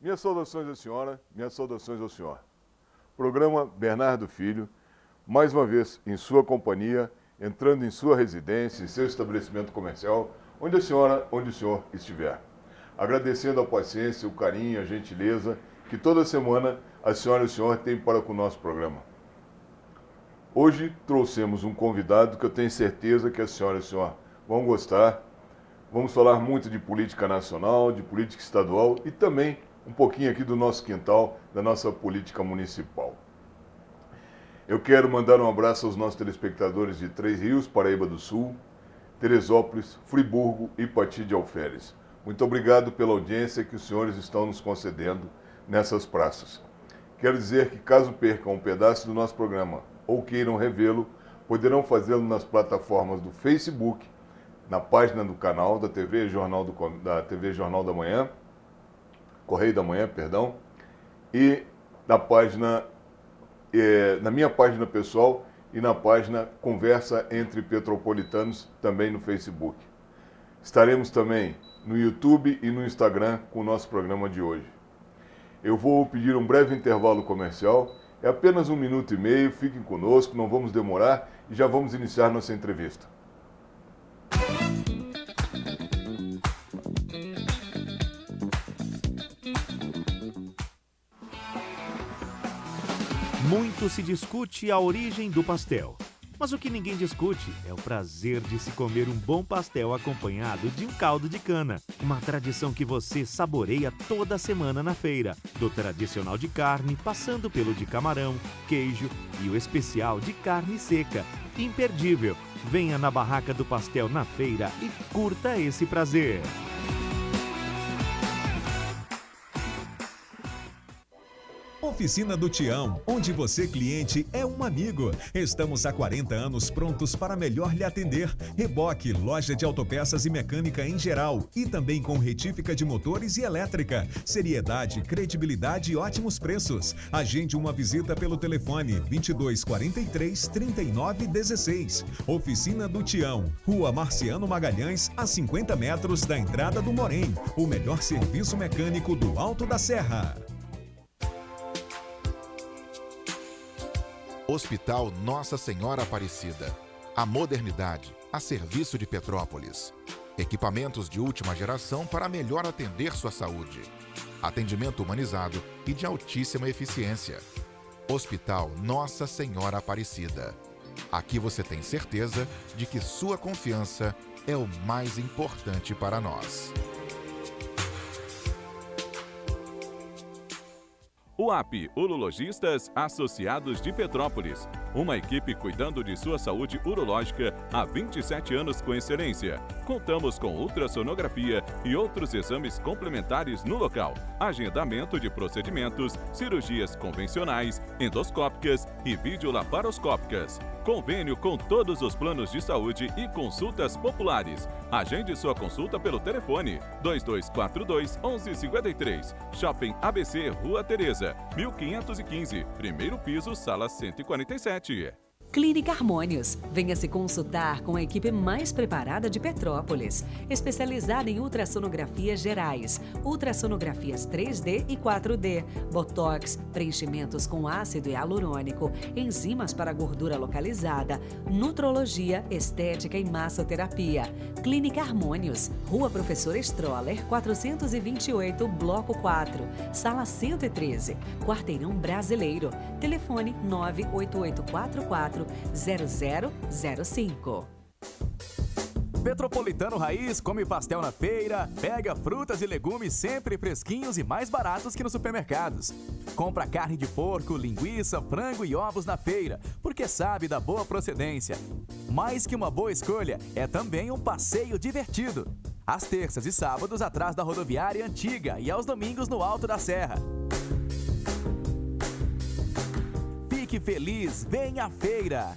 Minhas saudações à senhora, minhas saudações ao senhor. Programa Bernardo Filho, mais uma vez em sua companhia, entrando em sua residência, em seu estabelecimento comercial, onde o senhor estiver. Agradecendo a paciência, o carinho, a gentileza que toda semana a senhora e o senhor têm para com o nosso programa. Hoje trouxemos um convidado que eu tenho certeza que a senhora e o senhor vão gostar. Vamos falar muito de política nacional, de política estadual e também um pouquinho aqui do nosso quintal, da nossa política municipal. Eu quero mandar um abraço aos nossos telespectadores de Três Rios, Paraíba do Sul, Teresópolis, Friburgo e Pati de Alferes. Muito obrigado pela audiência que os senhores estão nos concedendo nessas praças. Quero dizer que caso percam um pedaço do nosso programa ou queiram revê-lo, poderão fazê-lo nas plataformas do Facebook, na página do canal da TV Jornal da Manhã, Correio da Manhã, perdão, e na minha página pessoal e na página Conversa Entre Petropolitanos, também no Facebook. Estaremos também no YouTube e no Instagram com o nosso programa de hoje. Eu vou pedir um breve intervalo comercial, é apenas 1 minuto e meio, fiquem conosco, não vamos demorar e já vamos iniciar nossa entrevista. Muito se discute a origem do pastel, mas o que ninguém discute é o prazer de se comer um bom pastel acompanhado de um caldo de cana. Uma tradição que você saboreia toda semana na feira, do tradicional de carne, passando pelo de camarão, queijo e o especial de carne seca. Imperdível! Venha na Barraca do Pastel na feira e curta esse prazer! Oficina do Tião, onde você, cliente, é um amigo. Estamos há 40 anos prontos para melhor lhe atender. Reboque, loja de autopeças e mecânica em geral. E também com retífica de motores e elétrica. Seriedade, credibilidade e ótimos preços. Agende uma visita pelo telefone 2243-3916. Oficina do Tião, Rua Marciano Magalhães, a 50 metros da entrada do Morém. O melhor serviço mecânico do Alto da Serra. Hospital Nossa Senhora Aparecida. A modernidade a serviço de Petrópolis. Equipamentos de última geração para melhor atender sua saúde. Atendimento humanizado e de altíssima eficiência. Hospital Nossa Senhora Aparecida. Aqui você tem certeza de que sua confiança é o mais importante para nós. UAP, Urologistas Associados de Petrópolis. Uma equipe cuidando de sua saúde urológica há 27 anos com excelência. Contamos com ultrassonografia e outros exames complementares no local. Agendamento de procedimentos, cirurgias convencionais, endoscópicas e videolaparoscópicas. Convênio com todos os planos de saúde e consultas populares. Agende sua consulta pelo telefone 2242-1153. Shopping ABC, Rua Tereza, 1515, primeiro piso, sala 147. Clínica Harmônios. Venha se consultar com a equipe mais preparada de Petrópolis, especializada em ultrassonografias gerais, ultrassonografias 3D e 4D, botox, preenchimentos com ácido hialurônico, enzimas para gordura localizada, nutrologia, estética e massoterapia. Clínica Harmônios, Rua Professor Stroller, 428, Bloco 4, Sala 113, Quarteirão Brasileiro. Telefone 98844 0005. Petropolitano Raiz come pastel na feira, pega frutas e legumes sempre fresquinhos e mais baratos que nos supermercados. Compra carne de porco, linguiça, frango e ovos na feira, porque sabe da boa procedência. Mais que uma boa escolha, é também um passeio divertido. Às terças e sábados atrás da rodoviária antiga e aos domingos no Alto da Serra. Fique feliz, vem à feira!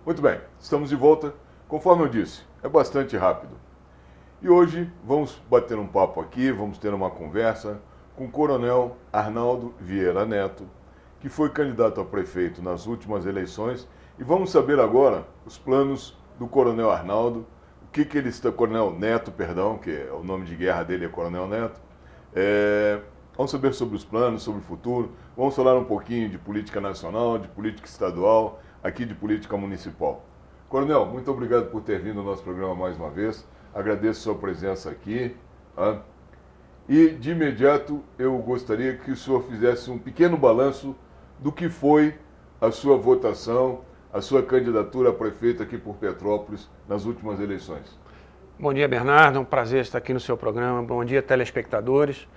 Muito bem, estamos de volta. Conforme eu disse, é bastante rápido. E hoje vamos bater um papo aqui, vamos ter uma conversa com o Coronel Arnaldo Vieira Neto, que foi candidato a prefeito nas últimas eleições, e vamos saber agora os planos do Coronel Arnaldo, o que ele está, Coronel Neto, perdão, que é o nome de guerra dele é Coronel Neto. Vamos saber sobre os planos, sobre o futuro, vamos falar um pouquinho de política nacional, de política estadual, aqui de política municipal. Coronel, muito obrigado por ter vindo ao nosso programa mais uma vez, agradeço a sua presença aqui. E, de imediato, eu gostaria que o senhor fizesse um pequeno balanço do que foi a sua votação, a sua candidatura a prefeito aqui por Petrópolis nas últimas eleições. Bom dia, Bernardo. É um prazer estar aqui no seu programa. Bom dia, telespectadores.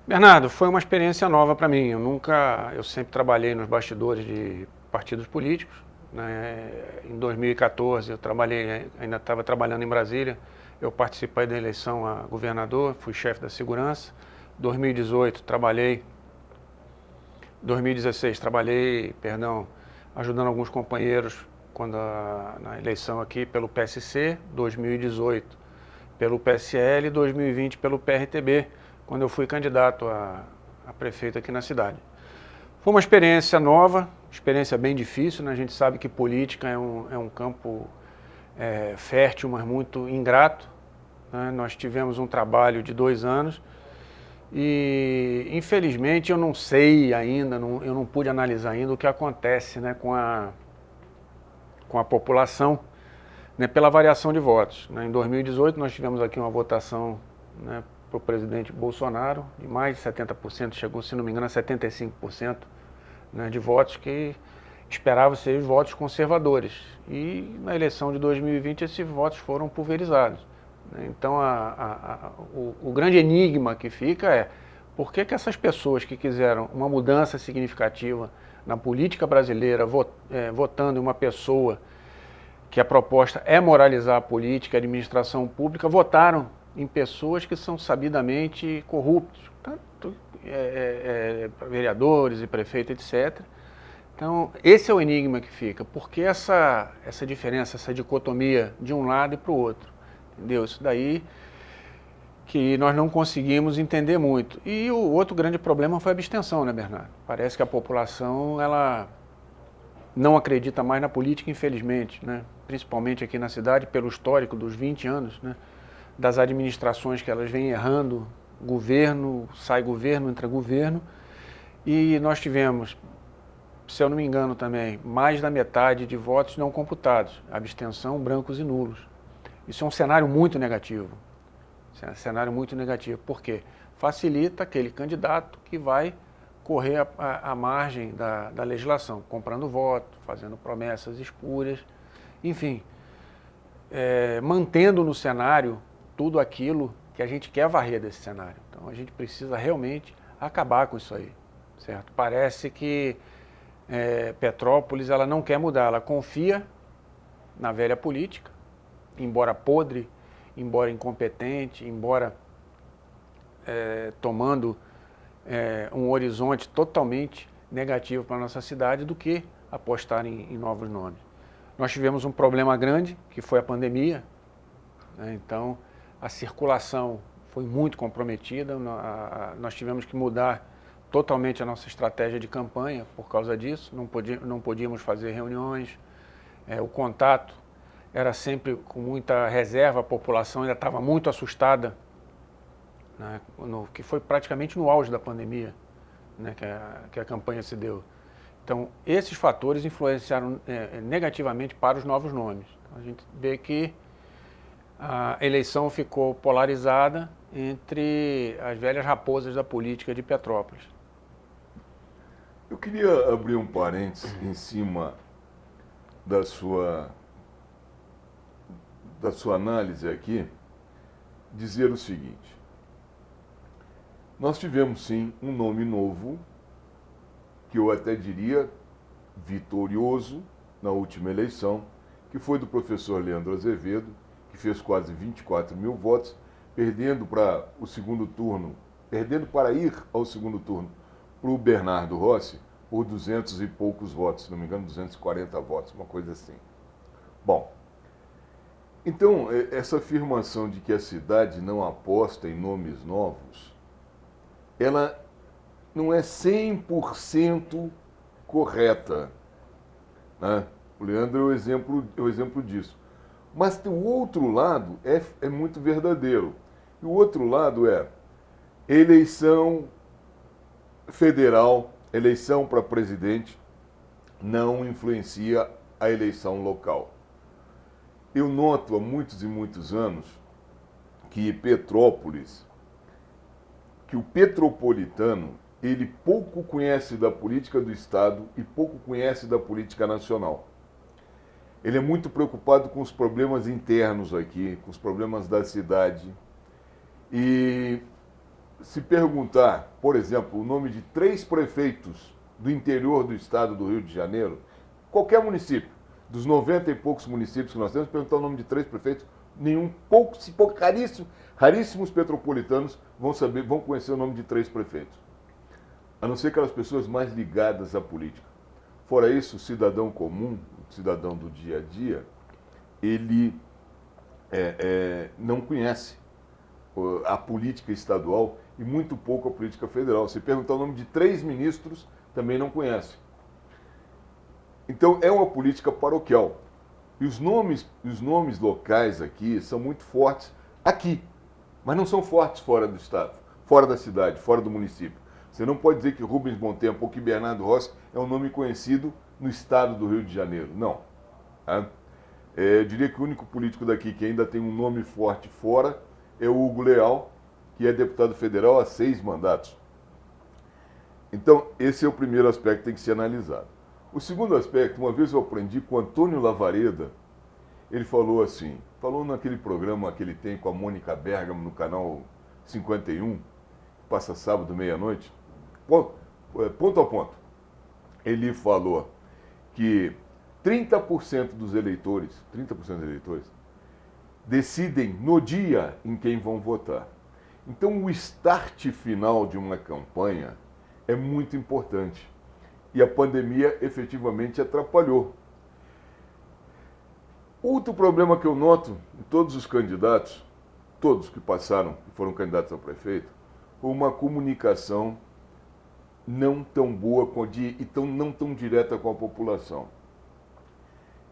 Bernardo, foi uma experiência nova para mim. Eu sempre trabalhei nos bastidores de partidos políticos, né? Em 2014, ainda estava trabalhando em Brasília. Eu participei da eleição a governador, fui chefe da segurança. 2016 trabalhei, ajudando alguns companheiros na eleição aqui pelo PSC, 2018 pelo PSL e 2020 pelo PRTB, quando eu fui candidato a prefeito aqui na cidade. Foi uma experiência nova, experiência bem difícil, né? A gente sabe que política é um campo fértil, mas muito ingrato, né? Nós tivemos um trabalho de 2 anos e, infelizmente, eu não sei ainda, eu não pude analisar ainda o que acontece, né, com a população, né, pela variação de votos, né? Em 2018, nós tivemos aqui uma votação, né, para o presidente Bolsonaro de mais de 70%, chegou, se não me engano, a 75%, né, de votos que esperavam ser os votos conservadores. E na eleição de 2020 esses votos foram pulverizados. Então o grande enigma que fica é por que essas pessoas que quiseram uma mudança significativa na política brasileira, votando em uma pessoa que a proposta é moralizar a política, a administração pública, votaram em pessoas que são sabidamente corruptos, tanto vereadores e prefeitos, etc. Então, esse é o enigma que fica. Por que essa diferença, essa dicotomia de um lado e para o outro? Entendeu? Isso daí que nós não conseguimos entender muito. E o outro grande problema foi a abstenção, né, Bernardo? Parece que a população ela não acredita mais na política, infelizmente, né? Principalmente aqui na cidade, pelo histórico dos 20 anos, né, das administrações que elas vêm errando, governo, sai governo, entra governo, e nós tivemos, se eu não me engano também, mais da metade de votos não computados, abstenção, brancos e nulos. Isso é um cenário muito negativo. Por quê? Facilita aquele candidato que vai correr à margem da legislação, comprando voto, fazendo promessas espúrias, enfim, mantendo no cenário tudo aquilo que a gente quer varrer desse cenário. Então a gente precisa realmente acabar com isso aí, certo? Parece que Petrópolis ela não quer mudar, ela confia na velha política, embora podre, embora incompetente, embora tomando um horizonte totalmente negativo para a nossa cidade, do que apostar em novos nomes. Nós tivemos um problema grande, que foi a pandemia, né? Então a circulação foi muito comprometida, nós tivemos que mudar totalmente a nossa estratégia de campanha por causa disso, não podíamos fazer reuniões, o contato era sempre com muita reserva, a população ainda estava muito assustada, né, que foi praticamente no auge da pandemia, né, que a campanha se deu. Então, esses fatores influenciaram negativamente para os novos nomes. Então, a gente vê que a eleição ficou polarizada entre as velhas raposas da política de Petrópolis. Eu queria abrir um parênteses em cima da sua análise aqui, dizer o seguinte: nós tivemos sim um nome novo, que eu até diria vitorioso na última eleição, que foi do professor Leandro Azevedo, que fez quase 24 mil votos, perdendo para o segundo turno, perdendo para ir ao segundo turno para o Bernardo Rossi por 200 e poucos votos, se não me engano, 240 votos, uma coisa assim. Bom, então, essa afirmação de que a cidade não aposta em nomes novos, ela não é 100% correta, né? O Leandro é o exemplo disso. Mas o outro lado é muito verdadeiro. E o outro lado é eleição federal, eleição para presidente, não influencia a eleição local. Eu noto há muitos e muitos anos que Petrópolis, que o petropolitano, ele pouco conhece da política do Estado e pouco conhece da política nacional. Ele é muito preocupado com os problemas internos aqui, com os problemas da cidade. E se perguntar, por exemplo, o nome de 3 prefeitos do interior do estado do Rio de Janeiro, qualquer município, dos 90 e poucos municípios que nós temos, perguntar o nome de 3 prefeitos, raríssimos petropolitanos vão conhecer o nome de 3 prefeitos. A não ser aquelas pessoas mais ligadas à política. Fora isso, o cidadão comum, o cidadão do dia a dia, ele não conhece a política estadual e muito pouco a política federal. Se perguntar o nome de 3 ministros, também não conhece. Então, é uma política paroquial. E os nomes locais aqui são muito fortes aqui, mas não são fortes fora do estado, fora da cidade, fora do município. Você não pode dizer que Rubens Bom Tempo ou que Bernardo Rossi é um nome conhecido no estado do Rio de Janeiro. Não. Eu diria que o único político daqui que ainda tem um nome forte fora é o Hugo Leal, que é deputado federal há 6 mandatos. Então, esse é o primeiro aspecto que tem que ser analisado. O segundo aspecto, uma vez eu aprendi com Antônio Lavareda, ele falou assim, falou naquele programa que ele tem com a Mônica Bergamo no canal 51, passa sábado, meia-noite, ponto a ponto. Ele falou que 30% dos eleitores decidem no dia em quem vão votar. Então, o start final de uma campanha é muito importante. E a pandemia efetivamente atrapalhou. Outro problema que eu noto em todos os candidatos, todos que passaram, que foram candidatos a prefeito, foi uma comunicação não tão boa e não tão direta com a população.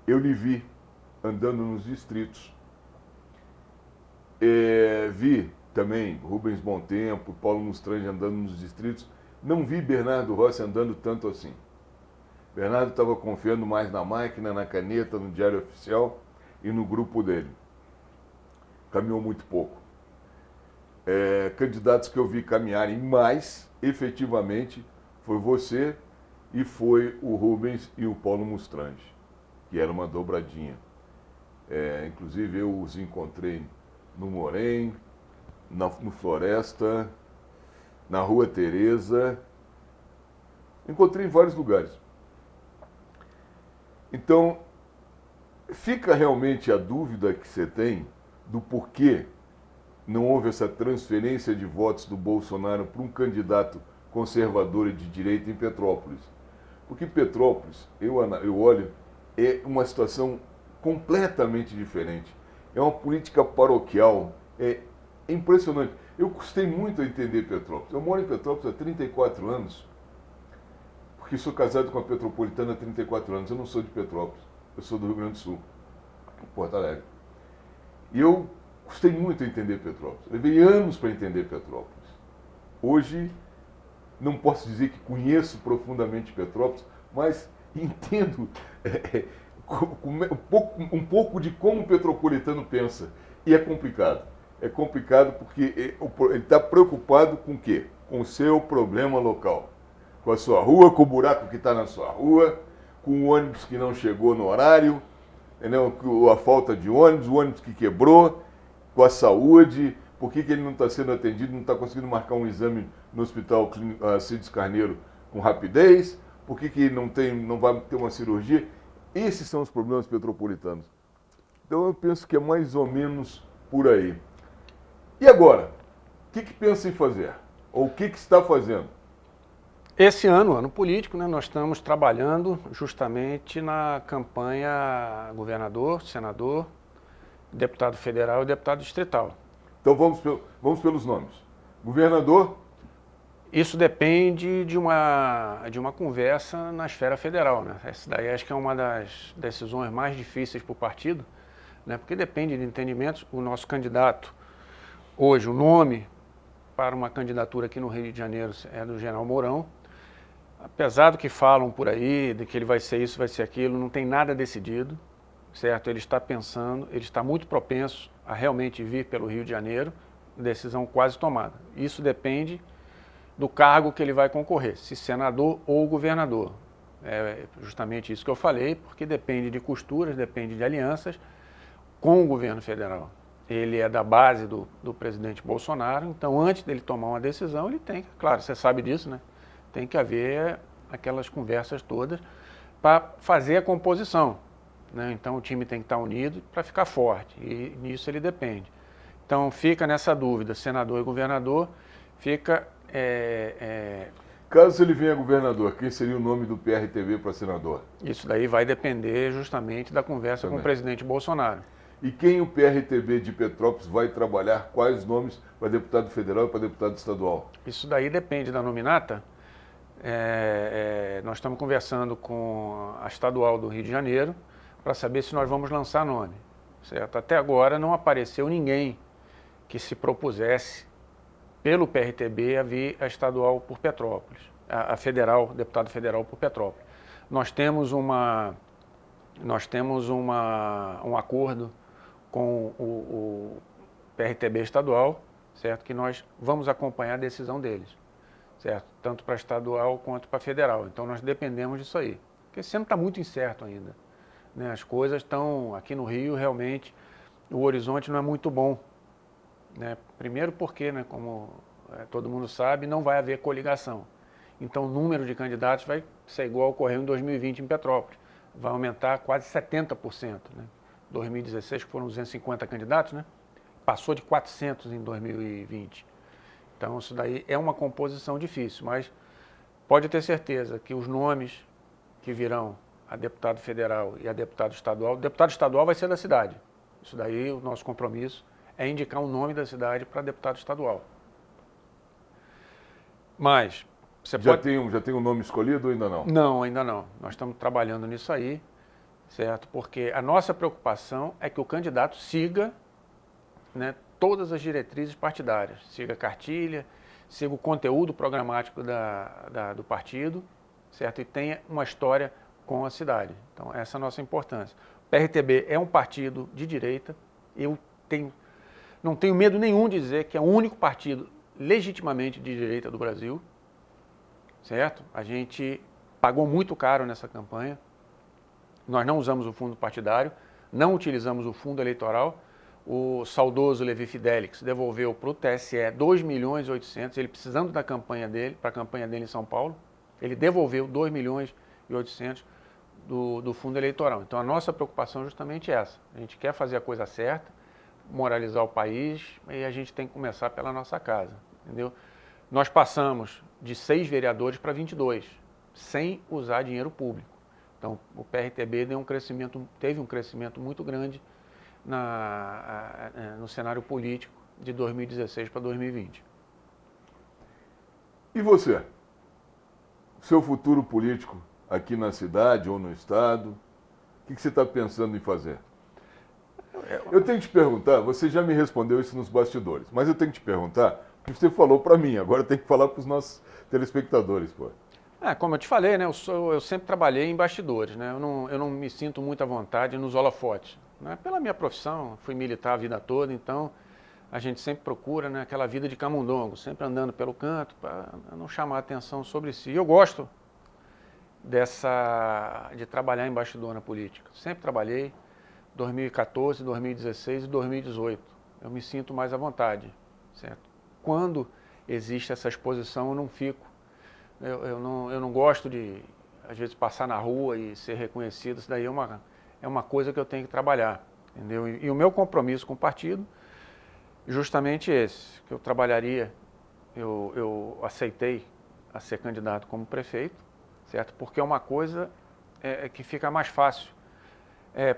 Eu lhe vi andando nos distritos. Vi também Rubens Bom Tempo, Paulo Mustrange andando nos distritos. Não vi Bernardo Rossi andando tanto assim. Bernardo estava confiando mais na máquina, na caneta, no diário oficial e no grupo dele. Caminhou muito pouco. Candidatos que eu vi caminharem mais, efetivamente, foi você e foi o Rubens e o Paulo Mustrange, que era uma dobradinha. Inclusive, eu os encontrei no Morém, no Floresta, na Rua Tereza, encontrei em vários lugares. Então, fica realmente a dúvida que você tem do porquê não houve essa transferência de votos do Bolsonaro para um candidato conservador e de direita em Petrópolis. Porque Petrópolis, eu olho, é uma situação completamente diferente. É uma política paroquial, é impressionante. Eu custei muito a entender Petrópolis. Eu moro em Petrópolis há 34 anos, porque sou casado com a petropolitana há 34 anos. Eu não sou de Petrópolis, eu sou do Rio Grande do Sul, Porto Alegre. E eu custei muito a entender Petrópolis. Levei anos para entender Petrópolis. Hoje, não posso dizer que conheço profundamente Petrópolis, mas entendo um pouco de como o petropolitano pensa. E é complicado. É complicado porque ele está preocupado com o quê? Com o seu problema local. Com a sua rua, com o buraco que está na sua rua, com o ônibus que não chegou no horário, entendeu? Com a falta de ônibus, o ônibus que quebrou, com a saúde, por que ele não está sendo atendido, não está conseguindo marcar um exame no Hospital Cides Carneiro com rapidez, por que não vai ter uma cirurgia. Esses são os problemas petropolitanos. Então eu penso que é mais ou menos por aí. E agora? O que pensa em fazer? Ou o que está fazendo? Esse ano político, né, nós estamos trabalhando justamente na campanha governador, senador, deputado federal e deputado distrital. Então vamos pelos nomes. Governador, Isso depende de uma conversa na esfera federal, né? Essa daí acho que é uma das decisões mais difíceis para o partido, né? Porque depende de entendimentos. O nosso candidato, hoje, o nome para uma candidatura aqui no Rio de Janeiro é do General Mourão. Apesar do que falam por aí, de que ele vai ser isso, vai ser aquilo, não tem nada decidido, certo? Ele está pensando, ele está muito propenso a realmente vir pelo Rio de Janeiro, decisão quase tomada. Isso depende do cargo que ele vai concorrer, se senador ou governador. É justamente isso que eu falei, porque depende de costuras, depende de alianças com o governo federal. Ele é da base do presidente Bolsonaro, então antes dele tomar uma decisão, ele tem que, claro, você sabe disso, né? Tem que haver aquelas conversas todas para fazer a composição, né? Então o time tem que estar unido para ficar forte, e nisso ele depende. Então fica nessa dúvida, senador e governador, fica... Caso ele venha governador, quem seria o nome do PRTB para senador? Isso daí vai depender justamente da conversa com o presidente Bolsonaro. E quem o PRTB de Petrópolis vai trabalhar, quais nomes para deputado federal e para deputado estadual? Isso daí depende da nominata. Nós estamos conversando com a estadual do Rio de Janeiro para saber se nós vamos lançar nome, certo? Até agora não apareceu ninguém que se propusesse pelo PRTB a vir a estadual por Petrópolis, a federal, deputado federal por Petrópolis. Nós temos um acordo com o PRTB estadual, certo? Que nós vamos acompanhar a decisão deles, certo? Tanto para estadual quanto para federal. Então nós dependemos disso aí, porque esse ano está muito incerto ainda, né? As coisas estão, aqui no Rio, realmente, o horizonte não é muito bom, né? Primeiro porque, né, como todo mundo sabe, não vai haver coligação. Então o número de candidatos vai ser igual ocorreu em 2020 em Petrópolis. Vai aumentar quase 70%, né? 2016, que foram 250 candidatos, né? Passou de 400 em 2020. Então isso daí é uma composição difícil, mas pode ter certeza que os nomes que virão a deputado federal e a deputado estadual vai ser da cidade. Isso daí, o nosso compromisso é indicar um nome da cidade para deputado estadual. Mas você já tem um nome escolhido ou ainda não? Não, ainda não. Nós estamos trabalhando nisso aí, certo? Porque a nossa preocupação é que o candidato siga, né, todas as diretrizes partidárias, siga a cartilha, siga o conteúdo programático do partido, certo? E tenha uma história com a cidade. Então, essa é a nossa importância. O PRTB é um partido de direita. Eu não tenho medo nenhum de dizer que é o único partido legitimamente de direita do Brasil, certo? A gente pagou muito caro nessa campanha. Nós não usamos o fundo partidário, não utilizamos o fundo eleitoral. O saudoso Levi Fidelix devolveu para o TSE 2,8 milhões, ele precisando da campanha dele, para a campanha dele em São Paulo, ele devolveu 2,8 milhões do fundo eleitoral. Então a nossa preocupação é justamente essa. A gente quer fazer a coisa certa, moralizar o país, e a gente tem que começar pela nossa casa, entendeu? Nós passamos de 6 vereadores para 22, sem usar dinheiro público. Então o PRTB teve um crescimento muito grande no cenário político de 2016 para 2020. E você? Seu futuro político aqui na cidade ou no estado, o que você está pensando em fazer? Eu tenho que te perguntar, você já me respondeu isso nos bastidores, mas eu tenho que te perguntar, porque você falou para mim, agora tem que falar para os nossos telespectadores, pô. Como eu te falei, né, eu sempre trabalhei em bastidores, né, eu não me sinto muito à vontade nos holofotes, né, pela minha profissão, fui militar a vida toda, então a gente sempre procura, né, aquela vida de camundongo, sempre andando pelo canto para não chamar a atenção sobre si. E eu gosto de trabalhar em bastidor na política, sempre trabalhei, 2014, 2016 e 2018, eu me sinto mais à vontade, certo? Quando existe essa exposição, eu não fico. Eu não gosto de, às vezes, passar na rua e ser reconhecido. Isso daí é uma coisa que eu tenho que trabalhar, entendeu? E o meu compromisso com o partido, justamente esse, que eu trabalharia, eu aceitei a ser candidato como prefeito, certo? Porque é uma coisa que fica mais fácil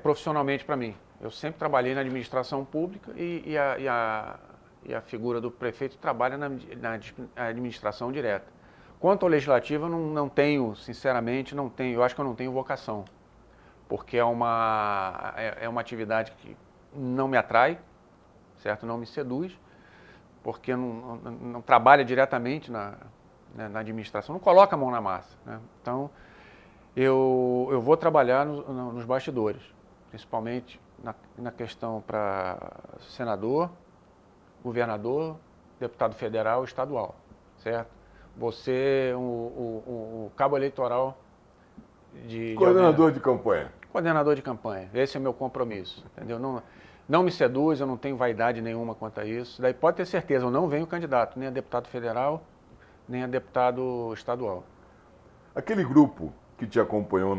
profissionalmente para mim. Eu sempre trabalhei na administração pública e e a figura do prefeito trabalha na administração direta. Quanto ao legislativo, eu não tenho, sinceramente, eu acho que eu não tenho vocação, porque é uma atividade que não me atrai, certo? Não me seduz, porque não trabalha diretamente na administração, não coloca a mão na massa, né? Então, eu vou trabalhar nos bastidores, principalmente na questão para senador, governador, deputado federal e estadual, certo? Você, o cabo eleitoral de Coordenador de campanha. Coordenador de campanha, esse é o meu compromisso, entendeu? Não me seduz, eu não tenho vaidade nenhuma quanto a isso. Daí pode ter certeza, eu não venho candidato, nem a deputado federal, nem a deputado estadual. Aquele grupo que te acompanhou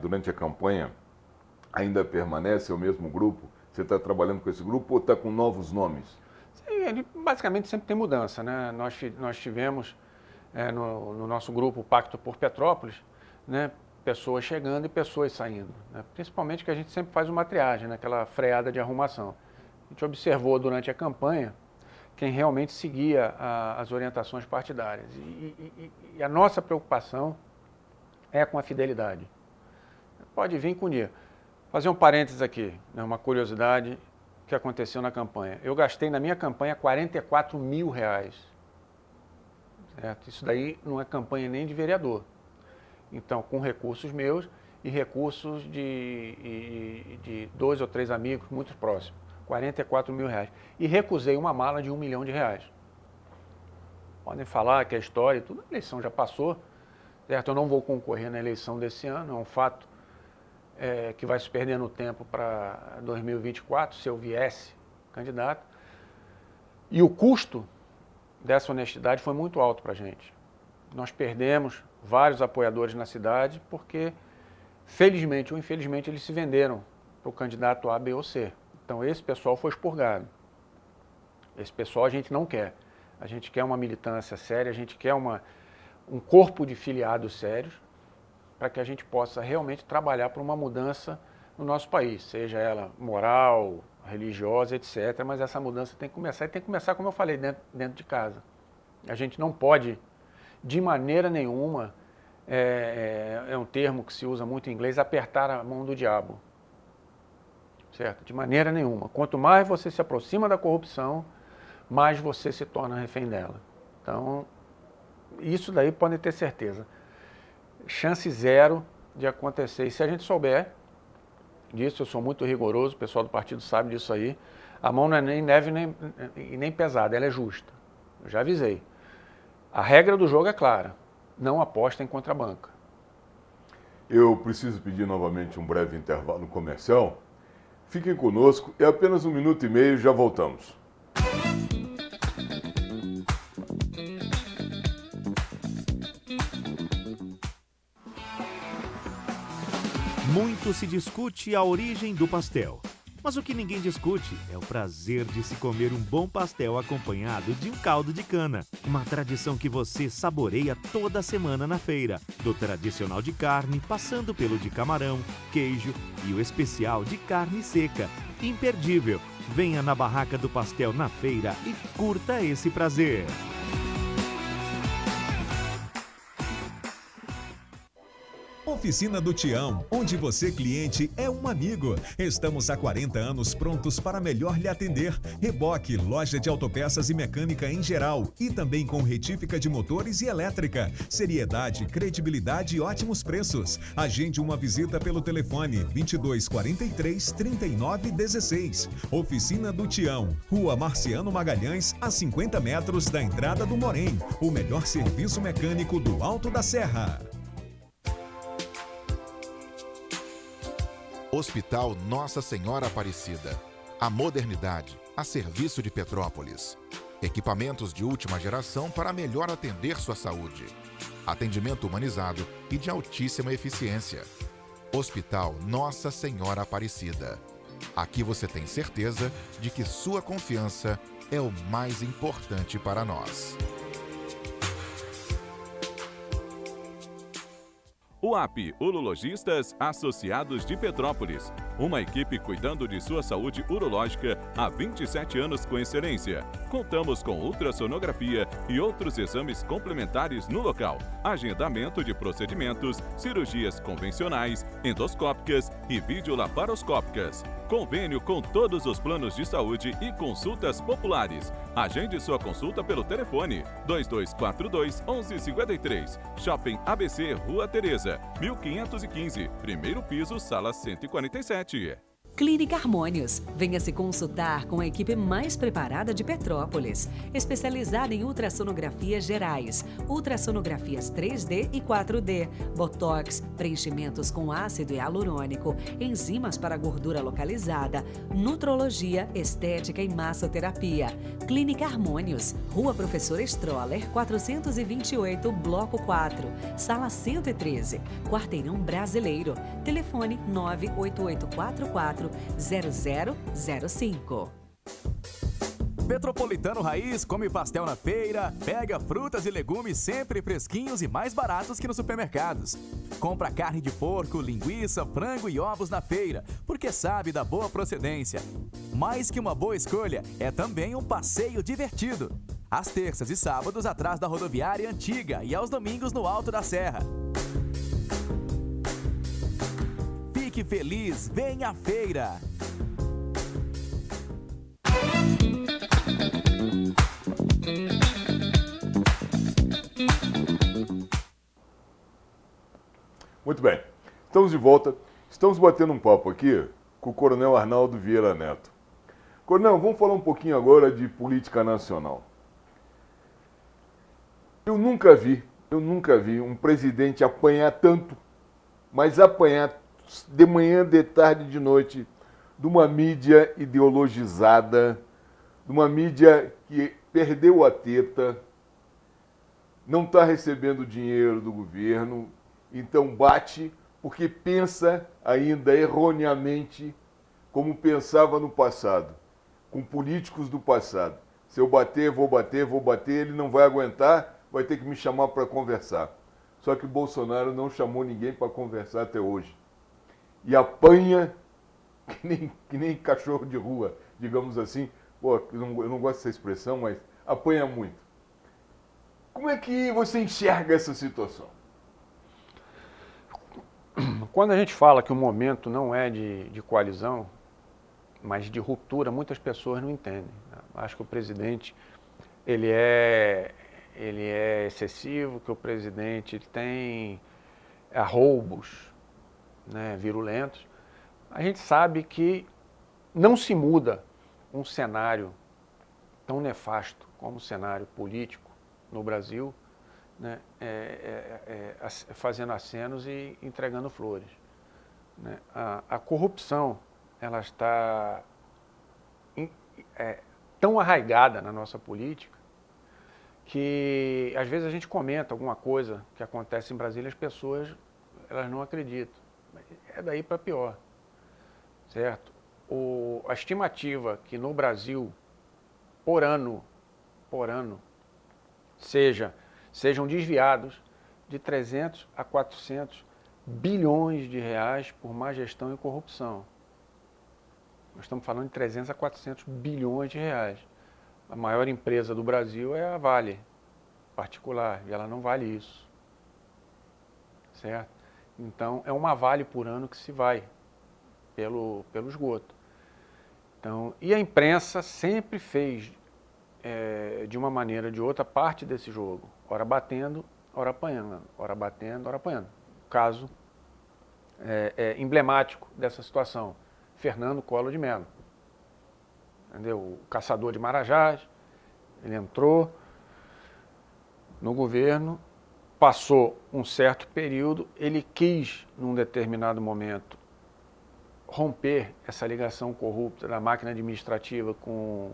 durante a campanha ainda permanece, é o mesmo grupo? Você está trabalhando com esse grupo ou está com novos nomes? Sim, ele basicamente sempre tem mudança, né? Nós tivemos no nosso grupo Pacto por Petrópolis, né, pessoas chegando e pessoas saindo, né? Principalmente que a gente sempre faz uma triagem, né, aquela freada de arrumação. A gente observou durante a campanha quem realmente seguia as orientações partidárias. E a nossa preocupação é com a fidelidade. Pode vir com o dia. Fazer um parênteses aqui, né, uma curiosidade que aconteceu na campanha. Eu gastei na minha campanha R$44 mil. Certo? Isso daí não é campanha nem de vereador. Então, com recursos meus e recursos de 2 ou 3 amigos muito próximos. R$44 mil. E recusei uma mala de R$1 milhão. Podem falar que a história e tudo, a eleição já passou. Certo? Eu não vou concorrer na eleição desse ano, é um fato que vai se perder no tempo para 2024, se eu viesse candidato. E o custo dessa honestidade foi muito alto para a gente. Nós perdemos vários apoiadores na cidade porque, felizmente ou infelizmente, eles se venderam para o candidato A, B ou C. Então esse pessoal foi expurgado. Esse pessoal a gente não quer. A gente quer uma militância séria, a gente quer um corpo de filiados sérios para que a gente possa realmente trabalhar por uma mudança no nosso país, seja ela moral, religiosa, etc. Mas essa mudança tem que começar, e tem que começar, como eu falei, dentro de casa. A gente não pode, de maneira nenhuma, é um termo que se usa muito em inglês, apertar a mão do diabo. Certo? De maneira nenhuma. Quanto mais você se aproxima da corrupção, mais você se torna refém dela. Então, isso daí podem ter certeza. Chance zero de acontecer. E se a gente souber disso, eu sou muito rigoroso, o pessoal do partido sabe disso aí, a mão não é nem leve nem pesada, ela é justa. Eu já avisei. A regra do jogo é clara, não aposta em contrabanca. Eu preciso pedir novamente um breve intervalo comercial. Fiquem conosco, é apenas 1 minuto e meio, já voltamos. Muito se discute a origem do pastel, mas o que ninguém discute é o prazer de se comer um bom pastel acompanhado de um caldo de cana. Uma tradição que você saboreia toda semana na feira, do tradicional de carne, passando pelo de camarão, queijo e o especial de carne seca. Imperdível! Venha na Barraca do Pastel na feira e curta esse prazer! Oficina do Tião, onde você, cliente, é um amigo. Estamos há 40 anos prontos para melhor lhe atender. Reboque, loja de autopeças e mecânica em geral. E também com retífica de motores e elétrica. Seriedade, credibilidade e ótimos preços. Agende uma visita pelo telefone 2243-3916. Oficina do Tião, Rua Marciano Magalhães, a 50 metros da entrada do Morém. O melhor serviço mecânico do Alto da Serra. Hospital Nossa Senhora Aparecida. A modernidade a serviço de Petrópolis. Equipamentos de última geração para melhor atender sua saúde. Atendimento humanizado e de altíssima eficiência. Hospital Nossa Senhora Aparecida. Aqui você tem certeza de que sua confiança é o mais importante para nós. UAP, Urologistas Associados de Petrópolis. Uma equipe cuidando de sua saúde urológica há 27 anos com excelência. Contamos com ultrassonografia e outros exames complementares no local. Agendamento de procedimentos, cirurgias convencionais, endoscópicas e videolaparoscópicas. Convênio com todos os planos de saúde e consultas populares. Agende sua consulta pelo telefone 2242-1153. Shopping ABC, Rua Tereza, 1515, primeiro piso, sala 147. Clínica Harmônios. Venha se consultar com a equipe mais preparada de Petrópolis, especializada em ultrassonografias gerais, ultrassonografias 3D e 4D, botox, preenchimentos com ácido hialurônico, enzimas para gordura localizada, nutrologia, estética e massoterapia. Clínica Harmônios, Rua Professor Stroller, 428, Bloco 4, Sala 113, Quarteirão Brasileiro. Telefone 98844 0005. Petropolitano Raiz come pastel na feira, pega frutas e legumes sempre fresquinhos e mais baratos que nos supermercados. Compra carne de porco, linguiça, frango e ovos na feira, porque sabe da boa procedência. Mais que uma boa escolha, é também um passeio divertido. Às terças e sábados atrás da rodoviária antiga e aos domingos no Alto da Serra. Fique feliz, vem à feira! Muito bem, estamos de volta. Estamos batendo um papo aqui com o Coronel Arnaldo Vieira Neto. Coronel, vamos falar um pouquinho agora de política nacional. Eu nunca vi um presidente apanhar tanto, mas apanhar de manhã, de tarde, de noite, de uma mídia ideologizada, de uma mídia que perdeu a teta, não está recebendo dinheiro do governo, então bate porque pensa ainda erroneamente como pensava no passado, com políticos do passado. Se eu bater, vou bater, ele não vai aguentar, vai ter que me chamar para conversar. Só que o Bolsonaro não chamou ninguém para conversar até hoje. E apanha que nem cachorro de rua, digamos assim. Pô, eu não gosto dessa expressão, mas apanha muito. Como é que você enxerga essa situação? Quando a gente fala que o momento não é de coalizão, mas de ruptura, muitas pessoas não entendem. Acho que o presidente ele é excessivo, que o presidente tem arroubos, né, virulentos. A gente sabe que não se muda um cenário tão nefasto como o cenário político no Brasil, né, fazendo acenos e entregando flores. Né? A corrupção ela está tão arraigada na nossa política que às vezes a gente comenta alguma coisa que acontece em Brasília e as pessoas elas não acreditam. É daí para pior, certo? A estimativa que no Brasil, por ano, sejam desviados de 300 a 400 bilhões de reais por má gestão e corrupção. Nós estamos falando de 300 a 400 bilhões de reais. A maior empresa do Brasil é a Vale, particular, e ela não vale isso, certo? Então, é uma Vale por ano que se vai pelo esgoto. Então, e a imprensa sempre fez, de uma maneira ou de outra, parte desse jogo. Ora batendo, ora apanhando. Ora batendo, ora apanhando. O caso emblemático dessa situação, Fernando Collor de Mello. Entendeu? O caçador de Marajás, ele entrou no governo, passou um certo período, ele quis, num determinado momento, romper essa ligação corrupta da máquina administrativa com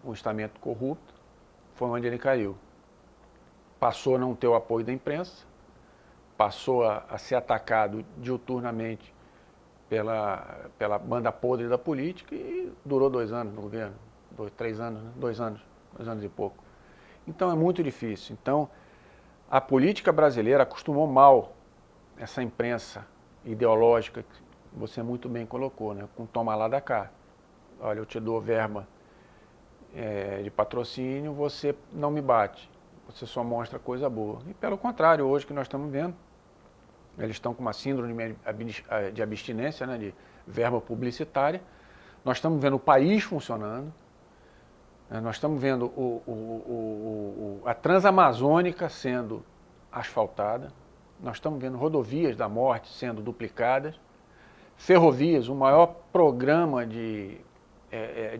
o estamento corrupto, foi onde ele caiu. Passou a não ter o apoio da imprensa, passou a ser atacado diuturnamente pela banda podre da política e durou 2 anos no governo, 3 anos, né? 2 anos e pouco. Então é muito difícil. Então A política brasileira acostumou mal essa imprensa ideológica que você muito bem colocou, né? Com toma lá da cá. Olha, eu te dou verba de patrocínio, você não me bate. Você só mostra coisa boa. E pelo contrário, hoje que nós estamos vendo, eles estão com uma síndrome de abstinência, né? De verba publicitária. Nós estamos vendo o país funcionando. Nós estamos vendo a Transamazônica sendo asfaltada. Nós estamos vendo rodovias da morte sendo duplicadas. Ferrovias, o maior programa de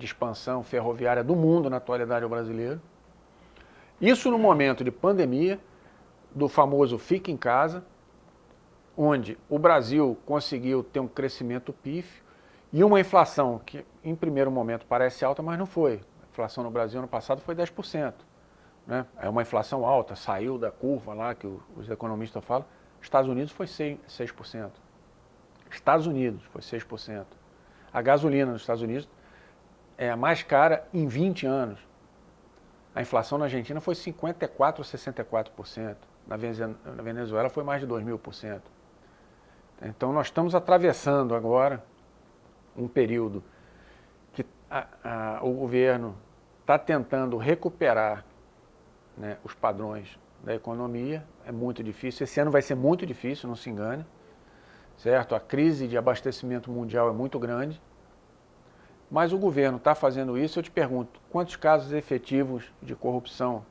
expansão ferroviária do mundo na atualidade é o brasileiro. Isso no momento de pandemia, do famoso fica em casa, onde o Brasil conseguiu ter um crescimento pífio e uma inflação que em primeiro momento parece alta, mas não foi. A inflação no Brasil ano passado foi 10%. Né? É uma inflação alta, saiu da curva lá que os economistas falam. Estados Unidos foi 6%. Estados Unidos foi 6%. A gasolina nos Estados Unidos é a mais cara em 20 anos. A inflação na Argentina foi 54% ou 64%. Na Venezuela foi mais de 2.000%. Então nós estamos atravessando agora um período que o governo está tentando recuperar, né, os padrões da economia. É muito difícil. Esse ano vai ser muito difícil, não se engane. Certo? A crise de abastecimento mundial é muito grande. Mas o governo está fazendo isso. Eu te pergunto, quantos casos efetivos de corrupção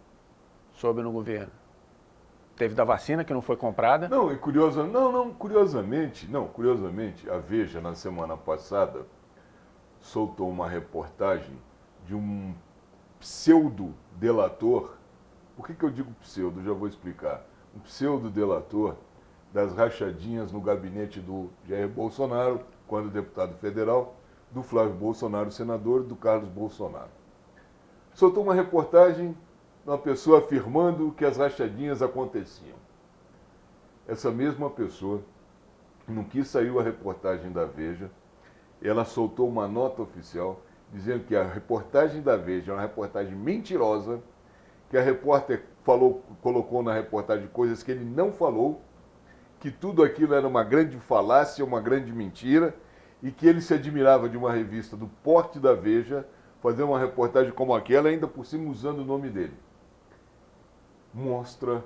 soube no governo? Teve da vacina que não foi comprada? Não, e curiosamente, a Veja, na semana passada, soltou uma reportagem de um pseudo-delator. Por que eu digo pseudo? Já vou explicar. Um pseudo-delator das rachadinhas no gabinete do Jair Bolsonaro, quando deputado federal, do Flávio Bolsonaro, senador, e do Carlos Bolsonaro. Soltou uma reportagem de uma pessoa afirmando que as rachadinhas aconteciam. Essa mesma pessoa, no que saiu a reportagem da Veja, ela soltou uma nota oficial dizendo que a reportagem da Veja é uma reportagem mentirosa, que a repórter colocou na reportagem coisas que ele não falou, que tudo aquilo era uma grande falácia, uma grande mentira, e que ele se admirava de uma revista do porte da Veja fazer uma reportagem como aquela, ainda por cima usando o nome dele. Mostra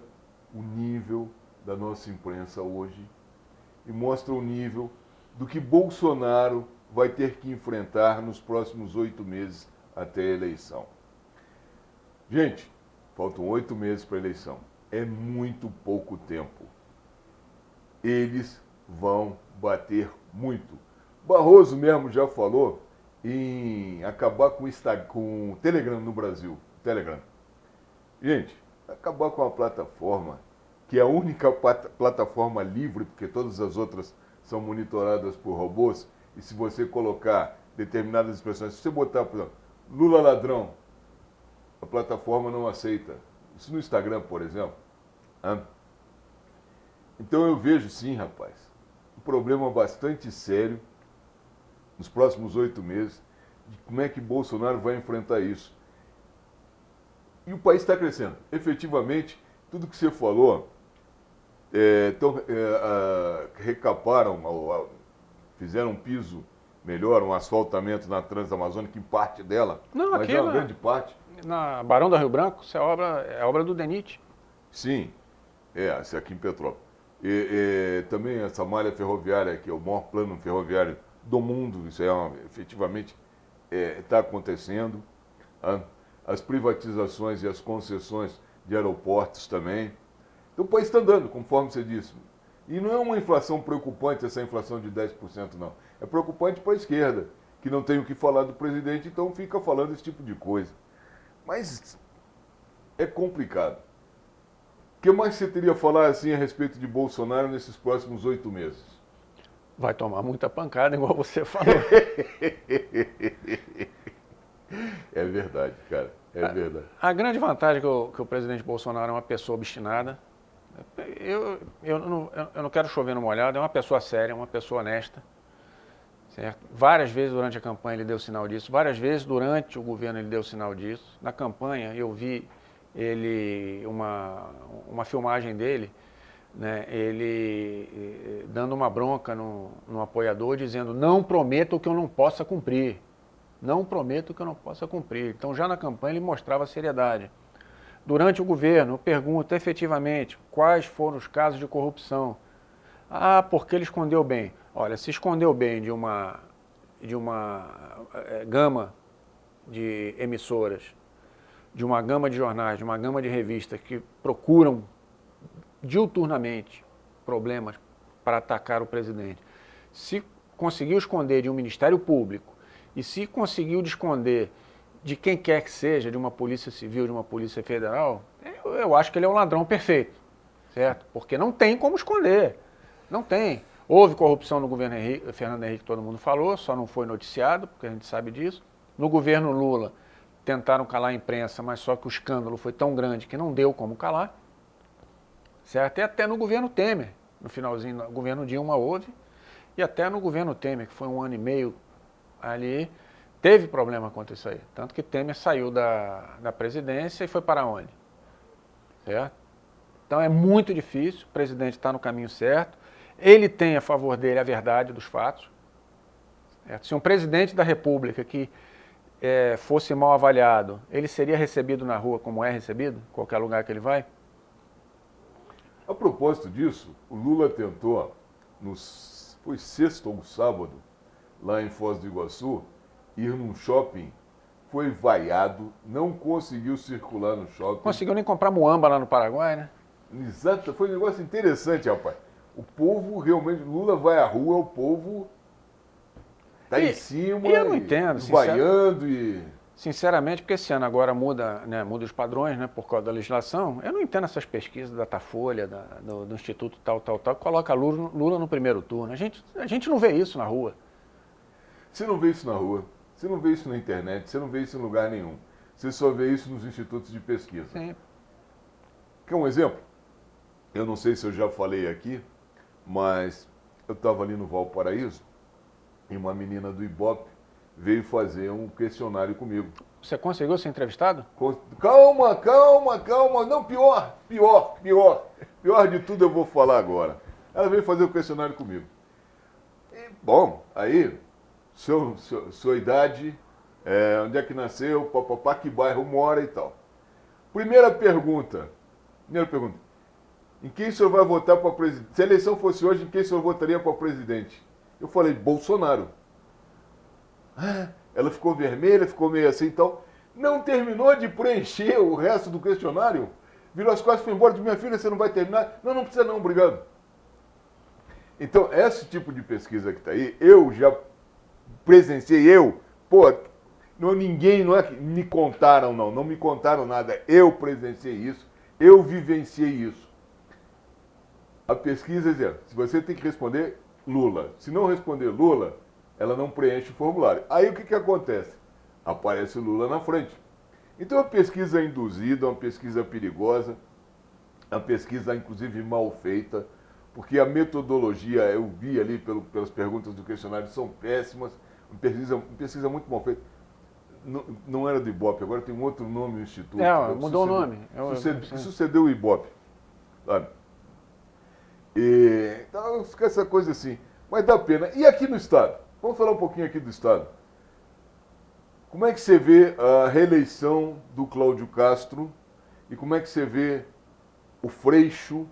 o nível da nossa imprensa hoje e mostra o nível do que Bolsonaro vai ter que enfrentar nos próximos 8 meses até a eleição. Gente, faltam 8 meses para a eleição. É muito pouco tempo. Eles vão bater muito. Barroso mesmo já falou em acabar com o Telegram no Brasil. Telegram. Gente, acabar com a plataforma, que é a única plataforma livre, porque todas as outras são monitoradas por robôs, e se você colocar determinadas expressões, se você botar, por exemplo, Lula ladrão, a plataforma não aceita. Isso no Instagram, por exemplo. Então eu vejo sim, rapaz, um problema bastante sério nos próximos 8 meses, de como é que Bolsonaro vai enfrentar isso. E o país está crescendo. Efetivamente, tudo que você falou, recaparam, fizeram um piso melhor, um asfaltamento na Transamazônica, em parte dela, não, mas aqui é uma grande parte. Na Barão do Rio Branco, isso é obra do DENIT. Sim, essa aqui em Petrópolis. Também essa malha ferroviária, que é o maior plano ferroviário do mundo, isso efetivamente está acontecendo. As privatizações e as concessões de aeroportos também. Então o país está andando, conforme você disse. E não é uma inflação preocupante, essa inflação de 10%, não. É preocupante para a esquerda, que não tem o que falar do presidente, então fica falando esse tipo de coisa. Mas é complicado. O que mais você teria a falar assim a respeito de Bolsonaro nesses próximos 8 meses? Vai tomar muita pancada, igual você falou. É verdade, cara. É verdade. A grande vantagem que o presidente Bolsonaro é uma pessoa obstinada. Eu não quero chover no molhado, é uma pessoa séria, uma pessoa honesta. Certo? Várias vezes durante a campanha ele deu sinal disso, várias vezes durante o governo ele deu sinal disso. Na campanha eu vi uma filmagem dele, né, ele dando uma bronca no apoiador, dizendo: não prometo o que eu não possa cumprir. Não prometo o que eu não possa cumprir. Então, já na campanha, ele mostrava seriedade. Durante o governo, eu pergunto efetivamente quais foram os casos de corrupção. Ah, porque ele escondeu bem. Olha, se escondeu bem de uma gama de emissoras, de uma gama de jornais, de uma gama de revistas que procuram diuturnamente problemas para atacar o presidente. Se conseguiu esconder de um Ministério Público e se conseguiu esconder de quem quer que seja, de uma polícia civil, de uma polícia federal, eu acho que ele é um ladrão perfeito, certo? Porque não tem como esconder, não tem. Houve corrupção no governo Fernando Henrique, todo mundo falou, só não foi noticiado, porque a gente sabe disso. No governo Lula, tentaram calar a imprensa, mas só que o escândalo foi tão grande que não deu como calar, certo? E até no governo Temer, no finalzinho, no governo Dilma houve, e até no governo Temer, que foi 1 ano e meio ali, teve problema quanto isso aí. Tanto que Temer saiu da presidência e foi para onde? Certo? Então é muito difícil, o presidente está no caminho certo, ele tem a favor dele a verdade dos fatos. Certo? Se um presidente da República que fosse mal avaliado, ele seria recebido na rua como é recebido, em qualquer lugar que ele vai? A propósito disso, o Lula tentou, foi sexta ou sábado, lá em Foz do Iguaçu, ir num shopping, foi vaiado, não conseguiu circular no shopping. Conseguiu nem comprar muamba lá no Paraguai, né? Exato, foi um negócio interessante, rapaz. O povo realmente, Lula vai à rua, o povo tá em cima, e eu não entendo, vaiando e... Sinceramente, porque esse ano agora muda os padrões, né, por causa da legislação, eu não entendo essas pesquisas da Datafolha, do Instituto tal, que coloca Lula no primeiro turno. A gente não vê isso na rua. Você não vê isso na rua, você não vê isso na internet, você não vê isso em lugar nenhum. Você só vê isso nos institutos de pesquisa. Sim. Quer um exemplo? Eu não sei se eu já falei aqui, mas eu estava ali no Valparaíso e uma menina do Ibope veio fazer um questionário comigo. Você conseguiu ser entrevistado? Calma. Não, pior de tudo eu vou falar agora. Ela veio fazer o questionário comigo. E, bom, aí, sua idade, onde é que nasceu, papapá, que bairro mora e tal. Primeira pergunta, em quem o senhor vai votar para presidente? Se a eleição fosse hoje, em quem o senhor votaria para presidente? Eu falei, Bolsonaro. Ela ficou vermelha, ficou meio assim, então não terminou de preencher o resto do questionário, virou as costas e foi embora, disse: minha filha, você não vai terminar? Não precisa não, obrigado. Então, esse tipo de pesquisa que está aí, eu já presenciei, ninguém, não é que me contaram não me contaram nada, eu presenciei isso, eu vivenciei isso. A pesquisa diz, se você tem que responder Lula, se não responder Lula, ela não preenche o formulário. Aí o que acontece? Aparece o Lula na frente. Então a pesquisa é induzida, uma pesquisa perigosa, uma pesquisa inclusive mal feita, porque a metodologia, eu vi ali pelas perguntas do questionário, são péssimas, uma pesquisa muito mal feita. Não era do Ibope, agora tem um outro nome no Instituto. Mudou o nome. Sucedeu o Ibope. Sabe? Então fica essa coisa assim. Mas dá pena. E aqui no Estado? Vamos falar um pouquinho aqui do Estado. Como é que você vê a reeleição do Cláudio Castro e como é que você vê o Freixo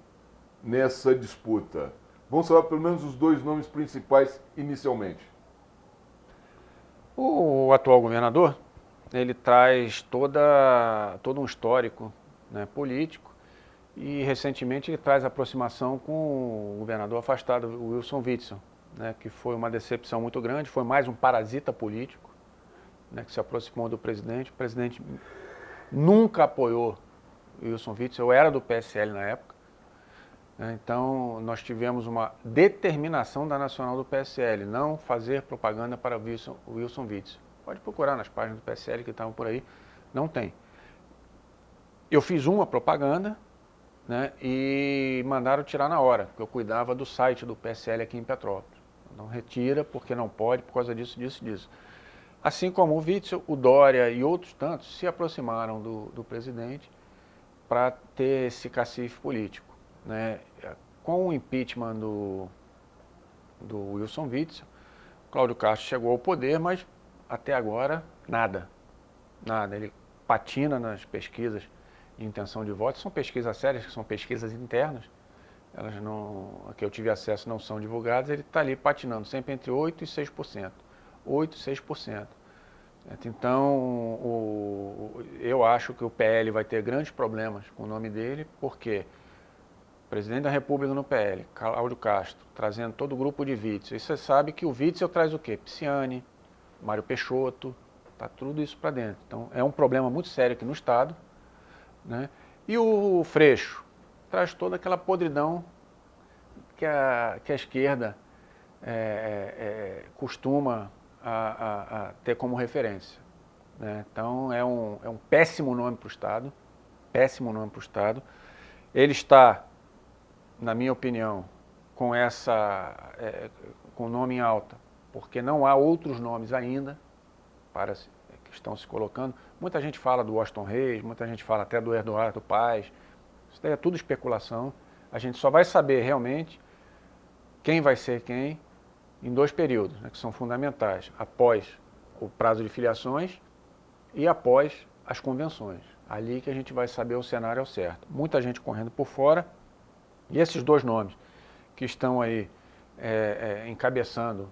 nessa disputa? Vamos falar pelo menos os dois nomes principais inicialmente. O atual governador, ele traz todo um histórico, né, político, e recentemente ele traz aproximação com o governador afastado, o Wilson Witzel, né, que foi uma decepção muito grande, foi mais um parasita político, né, que se aproximou do presidente. O presidente nunca apoiou o Wilson Witzel, eu era do PSL na época, né, então nós tivemos uma determinação da Nacional do PSL, não fazer propaganda para o Wilson Witzel. Pode procurar nas páginas do PSL que estavam por aí, não tem. Eu fiz uma propaganda, né, e mandaram tirar na hora, porque eu cuidava do site do PSL aqui em Petrópolis. Não retira porque não pode, por causa disso. Assim como o Witzel, o Dória e outros tantos se aproximaram do presidente para ter esse cacife político, né? Com o impeachment do Wilson Witzel, Cláudio Castro chegou ao poder, mas até agora nada. Ele patina nas pesquisas de intenção de voto. São pesquisas sérias, que são pesquisas internas. Elas não, a que eu tive acesso não são divulgadas. Ele está ali patinando sempre entre 8% e 6%. 8% e 6%. Então, eu acho que o PL vai ter grandes problemas com o nome dele, porque o presidente da República no PL, Cláudio Castro, trazendo todo o grupo de Witzel. E você sabe que o Witzel traz o quê? Pisciani, Mário Peixoto, tá tudo isso para dentro. Então, é um problema muito sério aqui no Estado, né? E o Freixo traz toda aquela podridão que a esquerda costuma a ter como referência, né? Então, é um péssimo nome para o Estado, péssimo nome para o Estado. Ele está, na minha opinião, com o nome em alta, porque não há outros nomes ainda que estão se colocando. Muita gente fala do Washington Reis, muita gente fala até do Eduardo Paes. Isso daí é tudo especulação. A gente só vai saber realmente quem vai ser quem em 2 períodos, né, que são fundamentais: após o prazo de filiações e após as convenções. Ali que a gente vai saber o cenário ao certo. Muita gente correndo por fora. E esses 2 nomes que estão aí encabeçando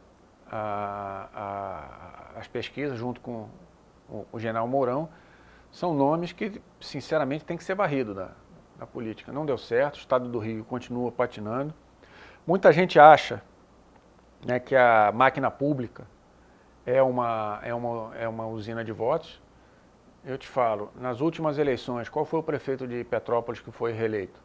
as pesquisas, junto com o general Mourão, são nomes que, sinceramente, tem que ser varrido da política. Não deu certo, o Estado do Rio continua patinando. Muita gente acha, né, que a máquina pública é uma usina de votos. Eu te falo, nas últimas eleições, qual foi o prefeito de Petrópolis que foi reeleito?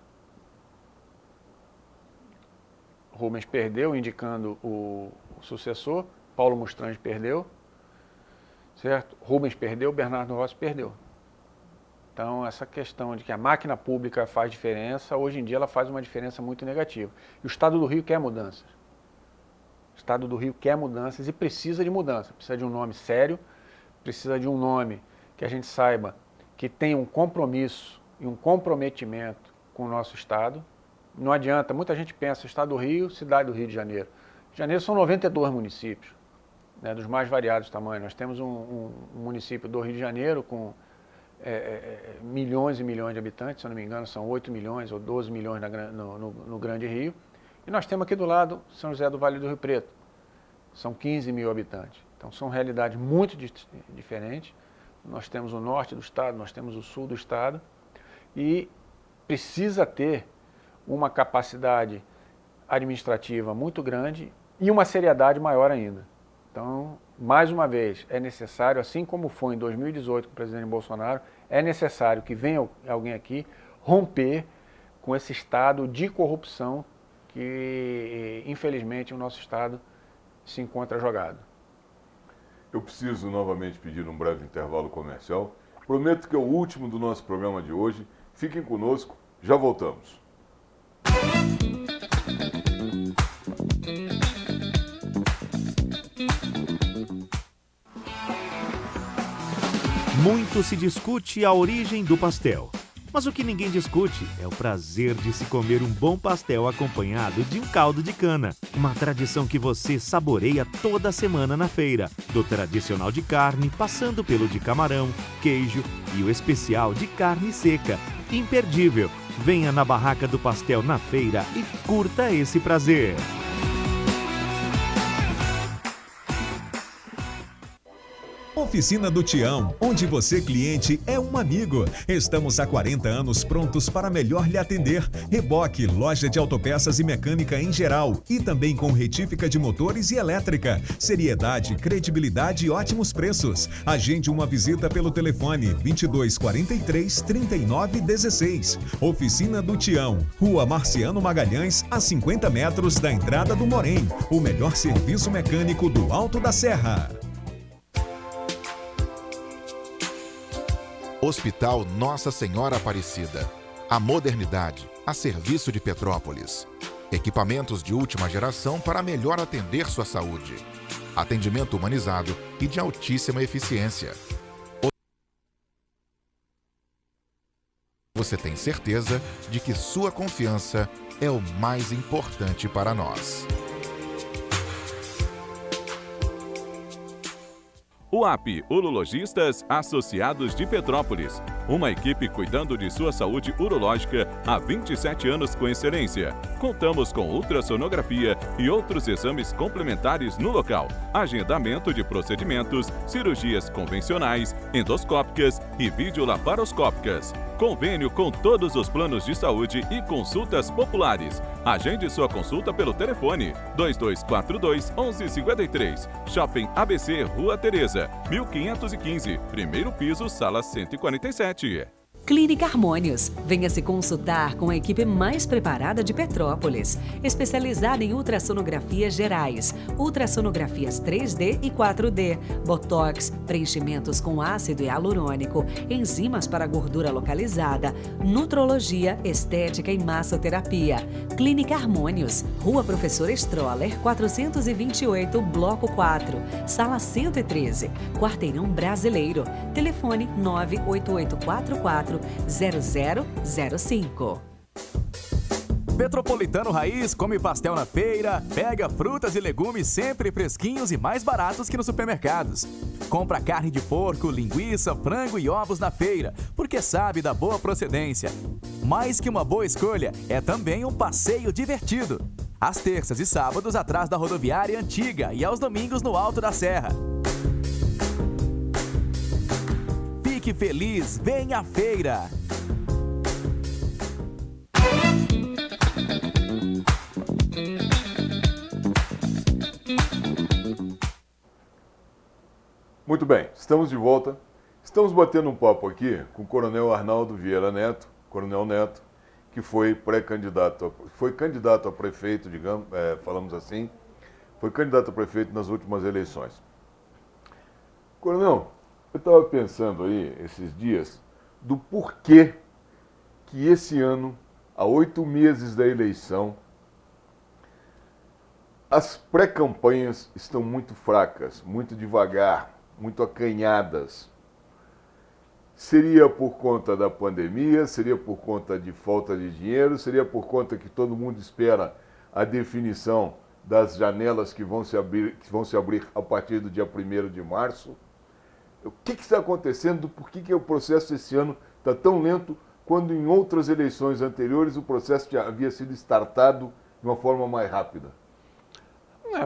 Rubens perdeu, indicando o sucessor. Paulo Mustrange perdeu, certo? Rubens perdeu, Bernardo Rossi perdeu. Então, essa questão de que a máquina pública faz diferença, hoje em dia ela faz uma diferença muito negativa. E o Estado do Rio quer mudanças. O Estado do Rio quer mudanças e precisa de mudança. Precisa de um nome sério, precisa de um nome que a gente saiba que tem um compromisso e um comprometimento com o nosso Estado. Não adianta, muita gente pensa Estado do Rio, cidade do Rio de Janeiro. Rio de Janeiro são 92 municípios, né, dos mais variados tamanhos. Nós temos um município do Rio de Janeiro com milhões e milhões de habitantes, se eu não me engano são 8 milhões ou 12 milhões no Grande Rio. E nós temos aqui do lado São José do Vale do Rio Preto, são 15 mil habitantes. Então são realidades muito diferentes. Nós temos o norte do estado, nós temos o sul do estado e precisa ter uma capacidade administrativa muito grande e uma seriedade maior ainda. Então, mais uma vez, é necessário, assim como foi em 2018 com o presidente Bolsonaro, é necessário que venha alguém aqui romper com esse estado de corrupção que, infelizmente, o nosso estado se encontra jogado. Eu preciso novamente pedir um breve intervalo comercial. Prometo que é o último do nosso programa de hoje. Fiquem conosco, já voltamos. Muito se discute a origem do pastel. Mas o que ninguém discute é o prazer de se comer um bom pastel acompanhado de um caldo de cana. Uma tradição que você saboreia toda semana na feira. Do tradicional de carne, passando pelo de camarão, queijo e o especial de carne seca. Imperdível! Venha na Barraca do Pastel na feira e curta esse prazer. Oficina do Tião, onde você, cliente, é um amigo. Estamos há 40 anos prontos para melhor lhe atender. Reboque, loja de autopeças e mecânica em geral. E também com retífica de motores e elétrica. Seriedade, credibilidade e ótimos preços. Agende uma visita pelo telefone 2243 3916. Oficina do Tião, Rua Marciano Magalhães, a 50 metros da entrada do Morém. O melhor serviço mecânico do Alto da Serra. Hospital Nossa Senhora Aparecida. A modernidade a serviço de Petrópolis. Equipamentos de última geração para melhor atender sua saúde. Atendimento humanizado e de altíssima eficiência. você tem certeza de que sua confiança é o mais importante para nós. UAP, Urologistas Associados de Petrópolis. Uma equipe cuidando de sua saúde urológica há 27 anos com excelência. Contamos com ultrassonografia e outros exames complementares no local. Agendamento de procedimentos, cirurgias convencionais, endoscópicas e videolaparoscópicas. Convênio com todos os planos de saúde e consultas populares. Agende sua consulta pelo telefone 2242-1153. Shopping ABC, Rua Tereza, 1515, primeiro piso, sala 147. Clínica Harmônios. Venha se consultar com a equipe mais preparada de Petrópolis, especializada em ultrassonografias gerais, ultrassonografias 3D e 4D, botox, preenchimentos com ácido hialurônico, enzimas para gordura localizada, nutrologia, estética e massoterapia. Clínica Harmônios, Rua Professor Stroller, 428, Bloco 4, Sala 113, Quarteirão Brasileiro. Telefone 98844 0005. Petropolitano Raiz come pastel na feira, pega frutas e legumes sempre fresquinhos e mais baratos que nos supermercados. Compra carne de porco, linguiça, frango e ovos na feira, porque sabe da boa procedência. Mais que uma boa escolha, é também um passeio divertido. Às terças e sábados atrás da rodoviária antiga e aos domingos no Alto da Serra. Fique feliz, vem à feira! Muito bem, estamos de volta. Estamos batendo um papo aqui com o Coronel Arnaldo Vieira Neto, Coronel Neto, que foi candidato a prefeito, digamos, falamos assim, foi candidato a prefeito nas últimas eleições. Coronel, eu estava pensando aí, esses dias, do porquê que esse ano, há 8 meses da eleição, as pré-campanhas estão muito fracas, muito devagar, muito acanhadas. Seria por conta da pandemia, seria por conta de falta de dinheiro, seria por conta que todo mundo espera a definição das janelas que vão se abrir a partir do dia 1º de março? O que está acontecendo? Por que o processo esse ano está tão lento, quando em outras eleições anteriores o processo já havia sido startado de uma forma mais rápida?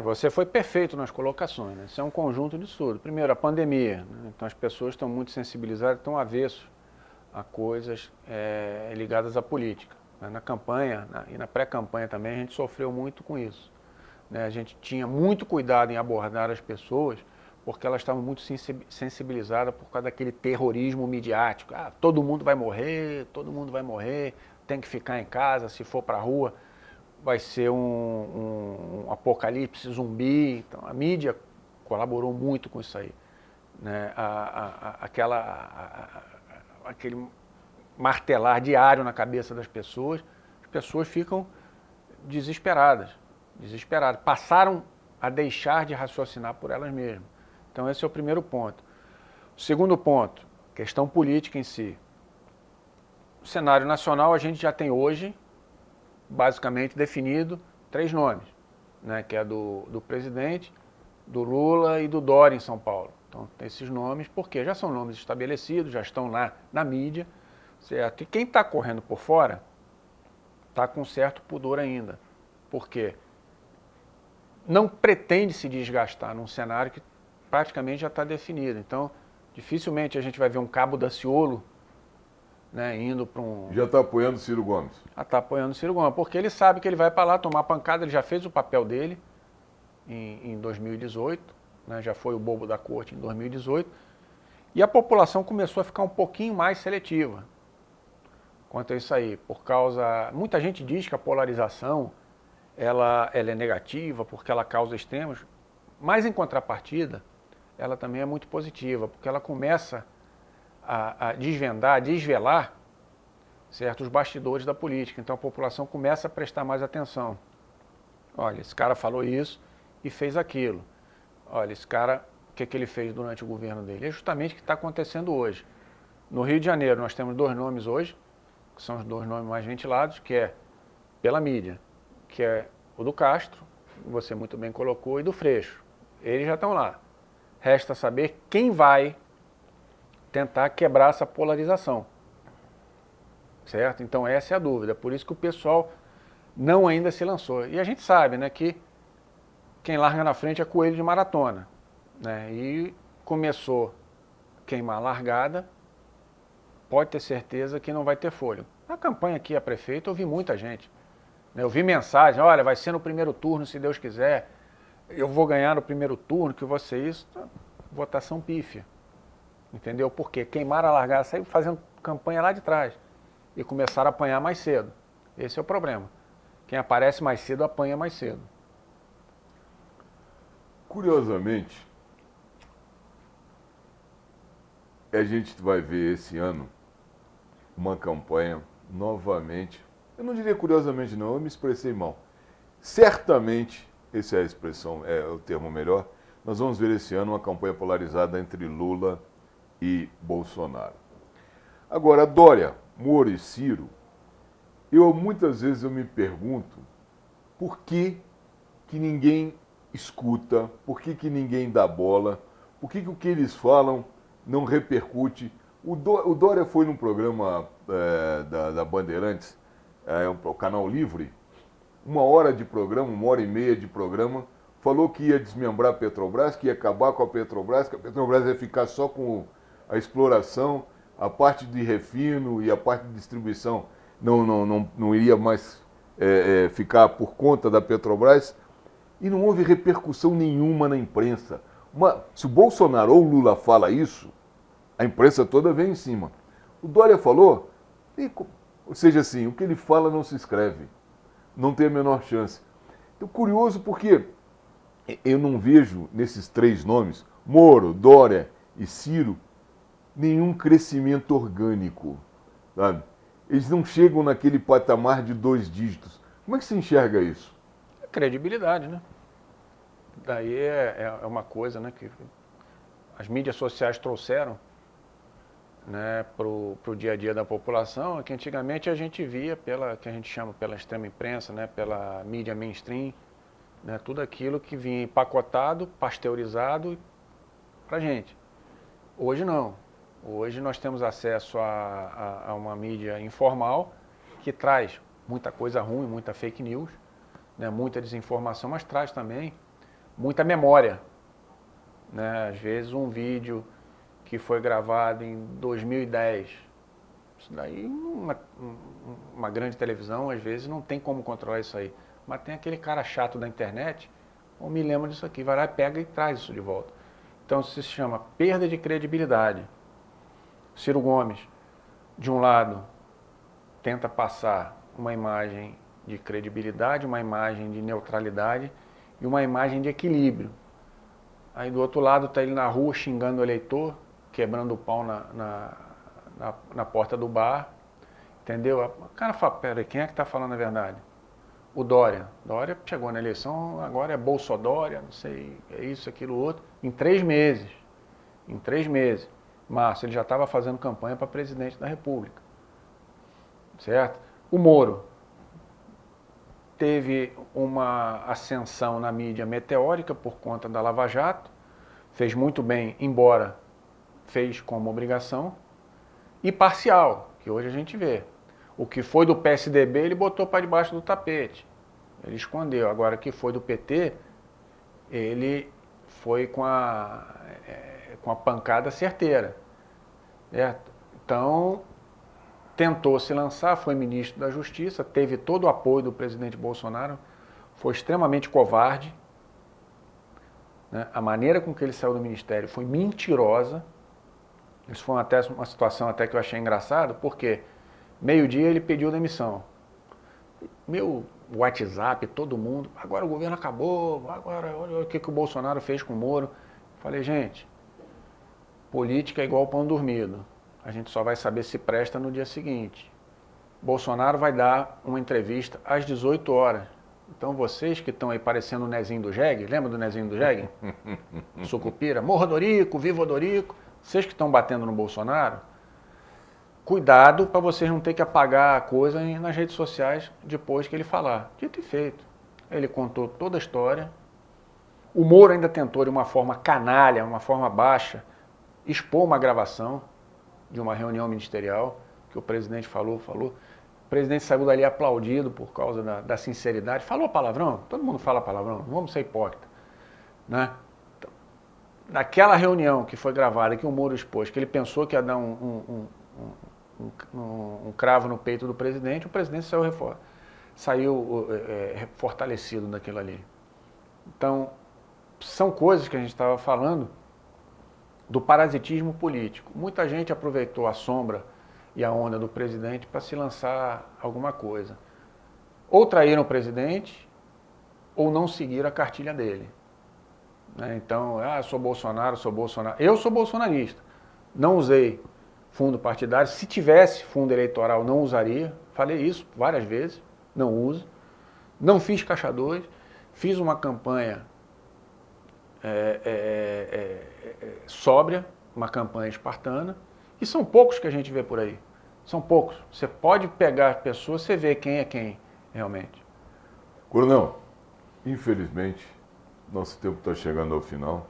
Você foi perfeito nas colocações, né? Isso é um conjunto de tudo. Primeiro, a pandemia, né? Então as pessoas estão muito sensibilizadas, estão avessos a coisas ligadas à política. Na campanha e na pré-campanha também a gente sofreu muito com isso, né? A gente tinha muito cuidado em abordar as pessoas, porque elas estavam muito sensibilizadas por causa daquele terrorismo midiático. Todo mundo vai morrer, tem que ficar em casa, se for para a rua vai ser um apocalipse zumbi. Então, a mídia colaborou muito com isso aí, né? Aquele martelar diário na cabeça das pessoas, as pessoas ficam desesperadas, passaram a deixar de raciocinar por elas mesmas. Então esse é o primeiro ponto. O segundo ponto, questão política em si. O cenário nacional a gente já tem hoje, basicamente definido, 3 nomes, né, que é do presidente, do Lula e do Dória em São Paulo. Então tem esses nomes, porque já são nomes estabelecidos, já estão na mídia, certo? E quem está correndo por fora está com certo pudor ainda, porque não pretende se desgastar num cenário que praticamente já está definido. Então, dificilmente a gente vai ver um Cabo Daciolo, né, indo para um... Já está apoiando Ciro Gomes. Já está apoiando Ciro Gomes, porque ele sabe que ele vai para lá tomar pancada, ele já fez o papel dele em 2018, né, já foi o bobo da corte em 2018, e a população começou a ficar um pouquinho mais seletiva quanto a isso aí, por causa... Muita gente diz que a polarização ela é negativa porque ela causa extremos, mas em contrapartida, ela também é muito positiva, porque ela começa a desvelar, certo, os bastidores da política. Então a população começa a prestar mais atenção. Olha, esse cara falou isso e fez aquilo. Olha, esse cara, o que ele fez durante o governo dele? É justamente o que está acontecendo hoje. No Rio de Janeiro, nós temos 2 nomes hoje, que são os 2 nomes mais ventilados, que é pela mídia, que é o do Castro, você muito bem colocou, e do Freixo. Eles já estão lá. Resta saber quem vai tentar quebrar essa polarização. Certo? Então essa é a dúvida. Por isso que o pessoal não ainda se lançou. E a gente sabe, né, que quem larga na frente é coelho de maratona. Né? E começou a queimar a largada, pode ter certeza que não vai ter fôlego. Na campanha aqui a prefeita eu vi muita gente. Eu vi mensagem, olha, vai ser no primeiro turno, se Deus quiser. Eu vou ganhar no primeiro turno, que você isso. Votação pífia. Entendeu? Porque queimaram a largada, saiu fazendo campanha lá de trás. E começaram a apanhar mais cedo. Esse é o problema. Quem aparece mais cedo, apanha mais cedo. Curiosamente, a gente vai ver esse ano uma campanha novamente. Eu não diria curiosamente não, eu me expressei mal. Certamente, essa é a expressão, é o termo melhor, nós vamos ver esse ano uma campanha polarizada entre Lula e Bolsonaro. Agora, Dória, Moro e Ciro, muitas vezes eu me pergunto por que ninguém escuta, por que ninguém dá bola, por que o que eles falam não repercute. O Dória foi num programa da Bandeirantes, o Canal Livre, 1 hora de programa, 1h30 de programa, falou que ia desmembrar a Petrobras, que ia acabar com a Petrobras, que a Petrobras ia ficar só com a exploração, a parte de refino e a parte de distribuição não iria mais ficar por conta da Petrobras. E não houve repercussão nenhuma na imprensa. Se o Bolsonaro ou o Lula fala isso, a imprensa toda vem em cima. O Dória falou, ou seja assim, o que ele fala não se escreve. Não tem a menor chance. Então, curioso porque eu não vejo nesses 3 nomes, Moro, Dória e Ciro, nenhum crescimento orgânico. Sabe? Eles não chegam naquele patamar de 2 dígitos. Como é que se enxerga isso? É credibilidade, né? Daí é uma coisa, né, que as mídias sociais trouxeram, né, para o dia a dia da população, que antigamente a gente via que a gente chama pela extrema imprensa, né, pela mídia mainstream, né, tudo aquilo que vinha empacotado, pasteurizado para a gente. Hoje não. Hoje nós temos acesso a uma mídia informal que traz muita coisa ruim, muita fake news, né, muita desinformação, mas traz também muita memória. Né? Às vezes um vídeo que foi gravado em 2010, isso daí uma grande televisão às vezes não tem como controlar isso aí, mas tem aquele cara chato da internet, ou me lembra disso aqui, vai lá, pega e traz isso de volta. Então isso se chama perda de credibilidade. Ciro Gomes, de um lado, tenta passar uma imagem de credibilidade, uma imagem de neutralidade e uma imagem de equilíbrio. Aí do outro lado está ele na rua xingando o eleitor, quebrando o pau na porta do bar, entendeu? O cara fala, peraí, quem é que está falando a verdade? O Dória. Dória chegou na eleição, agora é Bolsodória, não sei, é isso, aquilo, outro, em 3 meses. Em 3 meses. Março, ele já estava fazendo campanha para presidente da República. Certo? O Moro teve uma ascensão na mídia meteórica por conta da Lava Jato, fez muito bem, embora fez como obrigação, e parcial, que hoje a gente vê. O que foi do PSDB, ele botou para debaixo do tapete, ele escondeu. Agora, o que foi do PT, ele foi com a pancada certeira. Certo? Então, tentou se lançar, foi ministro da Justiça, teve todo o apoio do presidente Bolsonaro, foi extremamente covarde. Né? A maneira com que ele saiu do ministério foi mentirosa. Isso foi até uma situação até que eu achei engraçado, porque meio-dia ele pediu demissão. Meu WhatsApp, todo mundo, agora o governo acabou, agora olha o que o Bolsonaro fez com o Moro. Falei, gente, política é igual pão dormido. A gente só vai saber se presta no dia seguinte. Bolsonaro vai dar uma entrevista às 18 horas. Então vocês que estão aí parecendo o Nezinho do Jegue, lembra do Nezinho do Jegue? Sucupira, morra Dorico, viva Dorico. Vocês que estão batendo no Bolsonaro, cuidado para vocês não ter que apagar a coisa nas redes sociais depois que ele falar. Dito e feito. Ele contou toda a história. O Moro ainda tentou, de uma forma canalha, uma forma baixa, expor uma gravação de uma reunião ministerial que o presidente falou. O presidente saiu dali aplaudido por causa da sinceridade. Falou palavrão? Todo mundo fala palavrão, não vamos ser hipócritas. Né? Então, naquela reunião que foi gravada, que o Moro expôs, que ele pensou que ia dar um cravo no peito do presidente, o presidente saiu fortalecido daquilo ali. Então, são coisas que a gente estava falando do parasitismo político. Muita gente aproveitou a sombra e a onda do presidente para se lançar alguma coisa. Ou traíram o presidente, ou não seguiram a cartilha dele. Então, sou Bolsonaro. Eu sou bolsonarista. Não usei fundo partidário. Se tivesse fundo eleitoral, não usaria. Falei isso várias vezes. Não uso. Não fiz caixa 2. Fiz uma campanha sóbria, uma campanha espartana. E são poucos que a gente vê por aí. São poucos. Você pode pegar pessoas, você vê quem é quem, realmente. Coronel, infelizmente, nosso tempo está chegando ao final.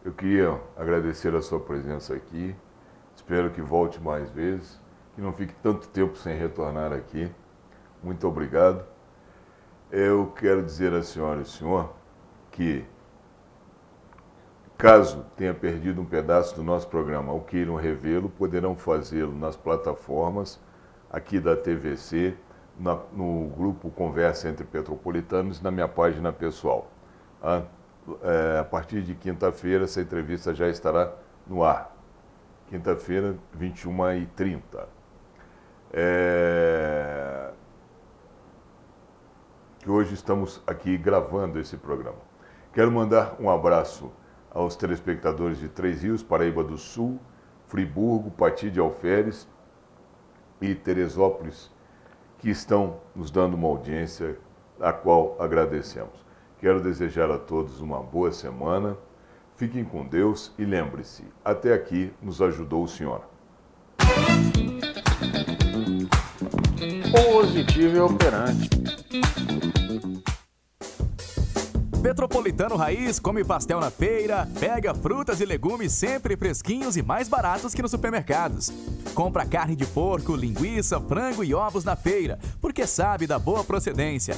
Eu queria agradecer a sua presença aqui. Espero que volte mais vezes, que não fique tanto tempo sem retornar aqui. Muito obrigado. Eu quero dizer à senhora e ao senhor que, caso tenha perdido um pedaço do nosso programa ou queiram revê-lo, poderão fazê-lo nas plataformas aqui da TVC, no grupo Conversa Entre Petropolitanos, na minha página pessoal. A partir de quinta-feira, essa entrevista já estará no ar. Quinta-feira, 21h30. Que hoje estamos aqui gravando esse programa. Quero mandar um abraço aos telespectadores de Três Rios, Paraíba do Sul, Friburgo, Pati de Alferes e Teresópolis, que estão nos dando uma audiência, a qual agradecemos. Quero desejar a todos uma boa semana, fiquem com Deus e lembre-se, até aqui nos ajudou o senhor. Positivo e operante. Petropolitano Raiz come pastel na feira, pega frutas e legumes sempre fresquinhos e mais baratos que nos supermercados. Compra carne de porco, linguiça, frango e ovos na feira, porque sabe da boa procedência.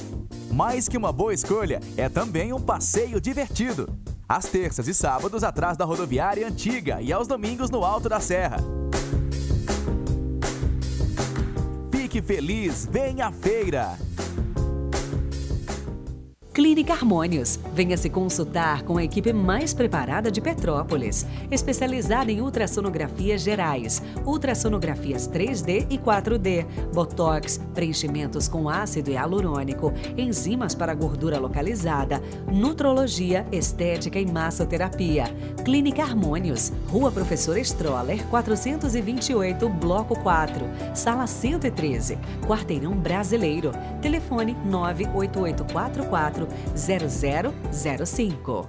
Mais que uma boa escolha, é também um passeio divertido. Às terças e sábados atrás da rodoviária antiga e aos domingos no Alto da Serra. Fique feliz, vem à feira! Clínica Harmônios. Venha se consultar com a equipe mais preparada de Petrópolis, especializada em ultrassonografias gerais, ultrassonografias 3D e 4D, botox, preenchimentos com ácido hialurônico, enzimas para gordura localizada, nutrologia, estética e massoterapia. Clínica Harmônios, Rua Professor Stroller, 428, Bloco 4, Sala 113, Quarteirão Brasileiro. Telefone 98844 0005.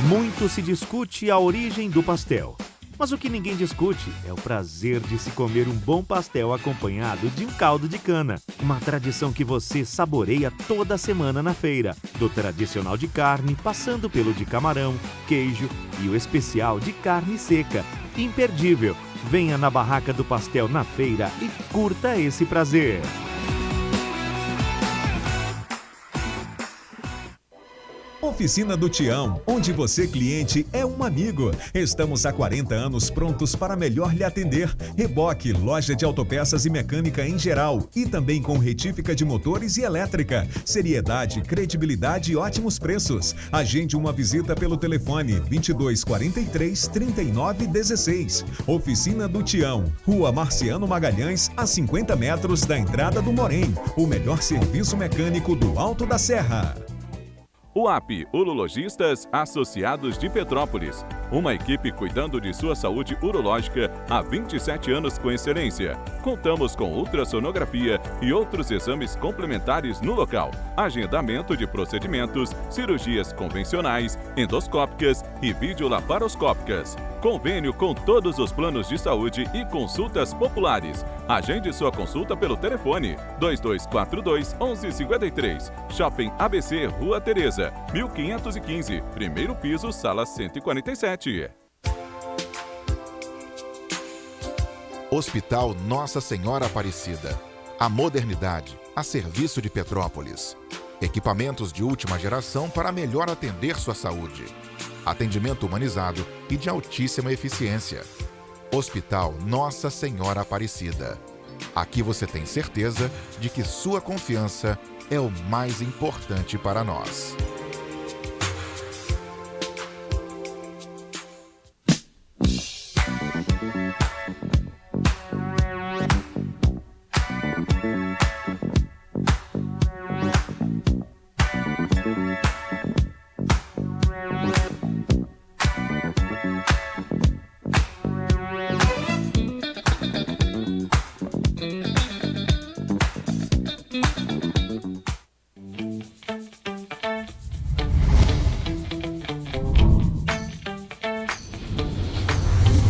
Muito se discute a origem do pastel. Mas o que ninguém discute é o prazer de se comer um bom pastel acompanhado de um caldo de cana. Uma tradição que você saboreia toda semana na feira. Do tradicional de carne, passando pelo de camarão, queijo e o especial de carne seca. Imperdível! Venha na Barraca do Pastel na feira e curta esse prazer. Oficina do Tião, onde você, cliente, é um amigo. Estamos há 40 anos prontos para melhor lhe atender. Reboque, loja de autopeças e mecânica em geral. E também com retífica de motores e elétrica. Seriedade, credibilidade e ótimos preços. Agende uma visita pelo telefone 2243-3916. Oficina do Tião, Rua Marciano Magalhães, a 50 metros da entrada do Morém. O melhor serviço mecânico do Alto da Serra. UAP, Urologistas Associados de Petrópolis. Uma equipe cuidando de sua saúde urológica há 27 anos com excelência. Contamos com ultrassonografia e outros exames complementares no local. Agendamento de procedimentos, cirurgias convencionais, endoscópicas e videolaparoscópicas. Convênio com todos os planos de saúde e consultas populares. Agende sua consulta pelo telefone 2242-1153. Shopping ABC, Rua Tereza, 1515, primeiro piso, sala 147. Hospital Nossa Senhora Aparecida. A modernidade a serviço de Petrópolis. Equipamentos de última geração para melhor atender sua saúde. Atendimento humanizado e de altíssima eficiência. Hospital Nossa Senhora Aparecida. Aqui você tem certeza de que sua confiança é o mais importante para nós.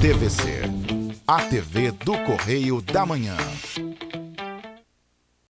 TVC, a TV do Correio da Manhã.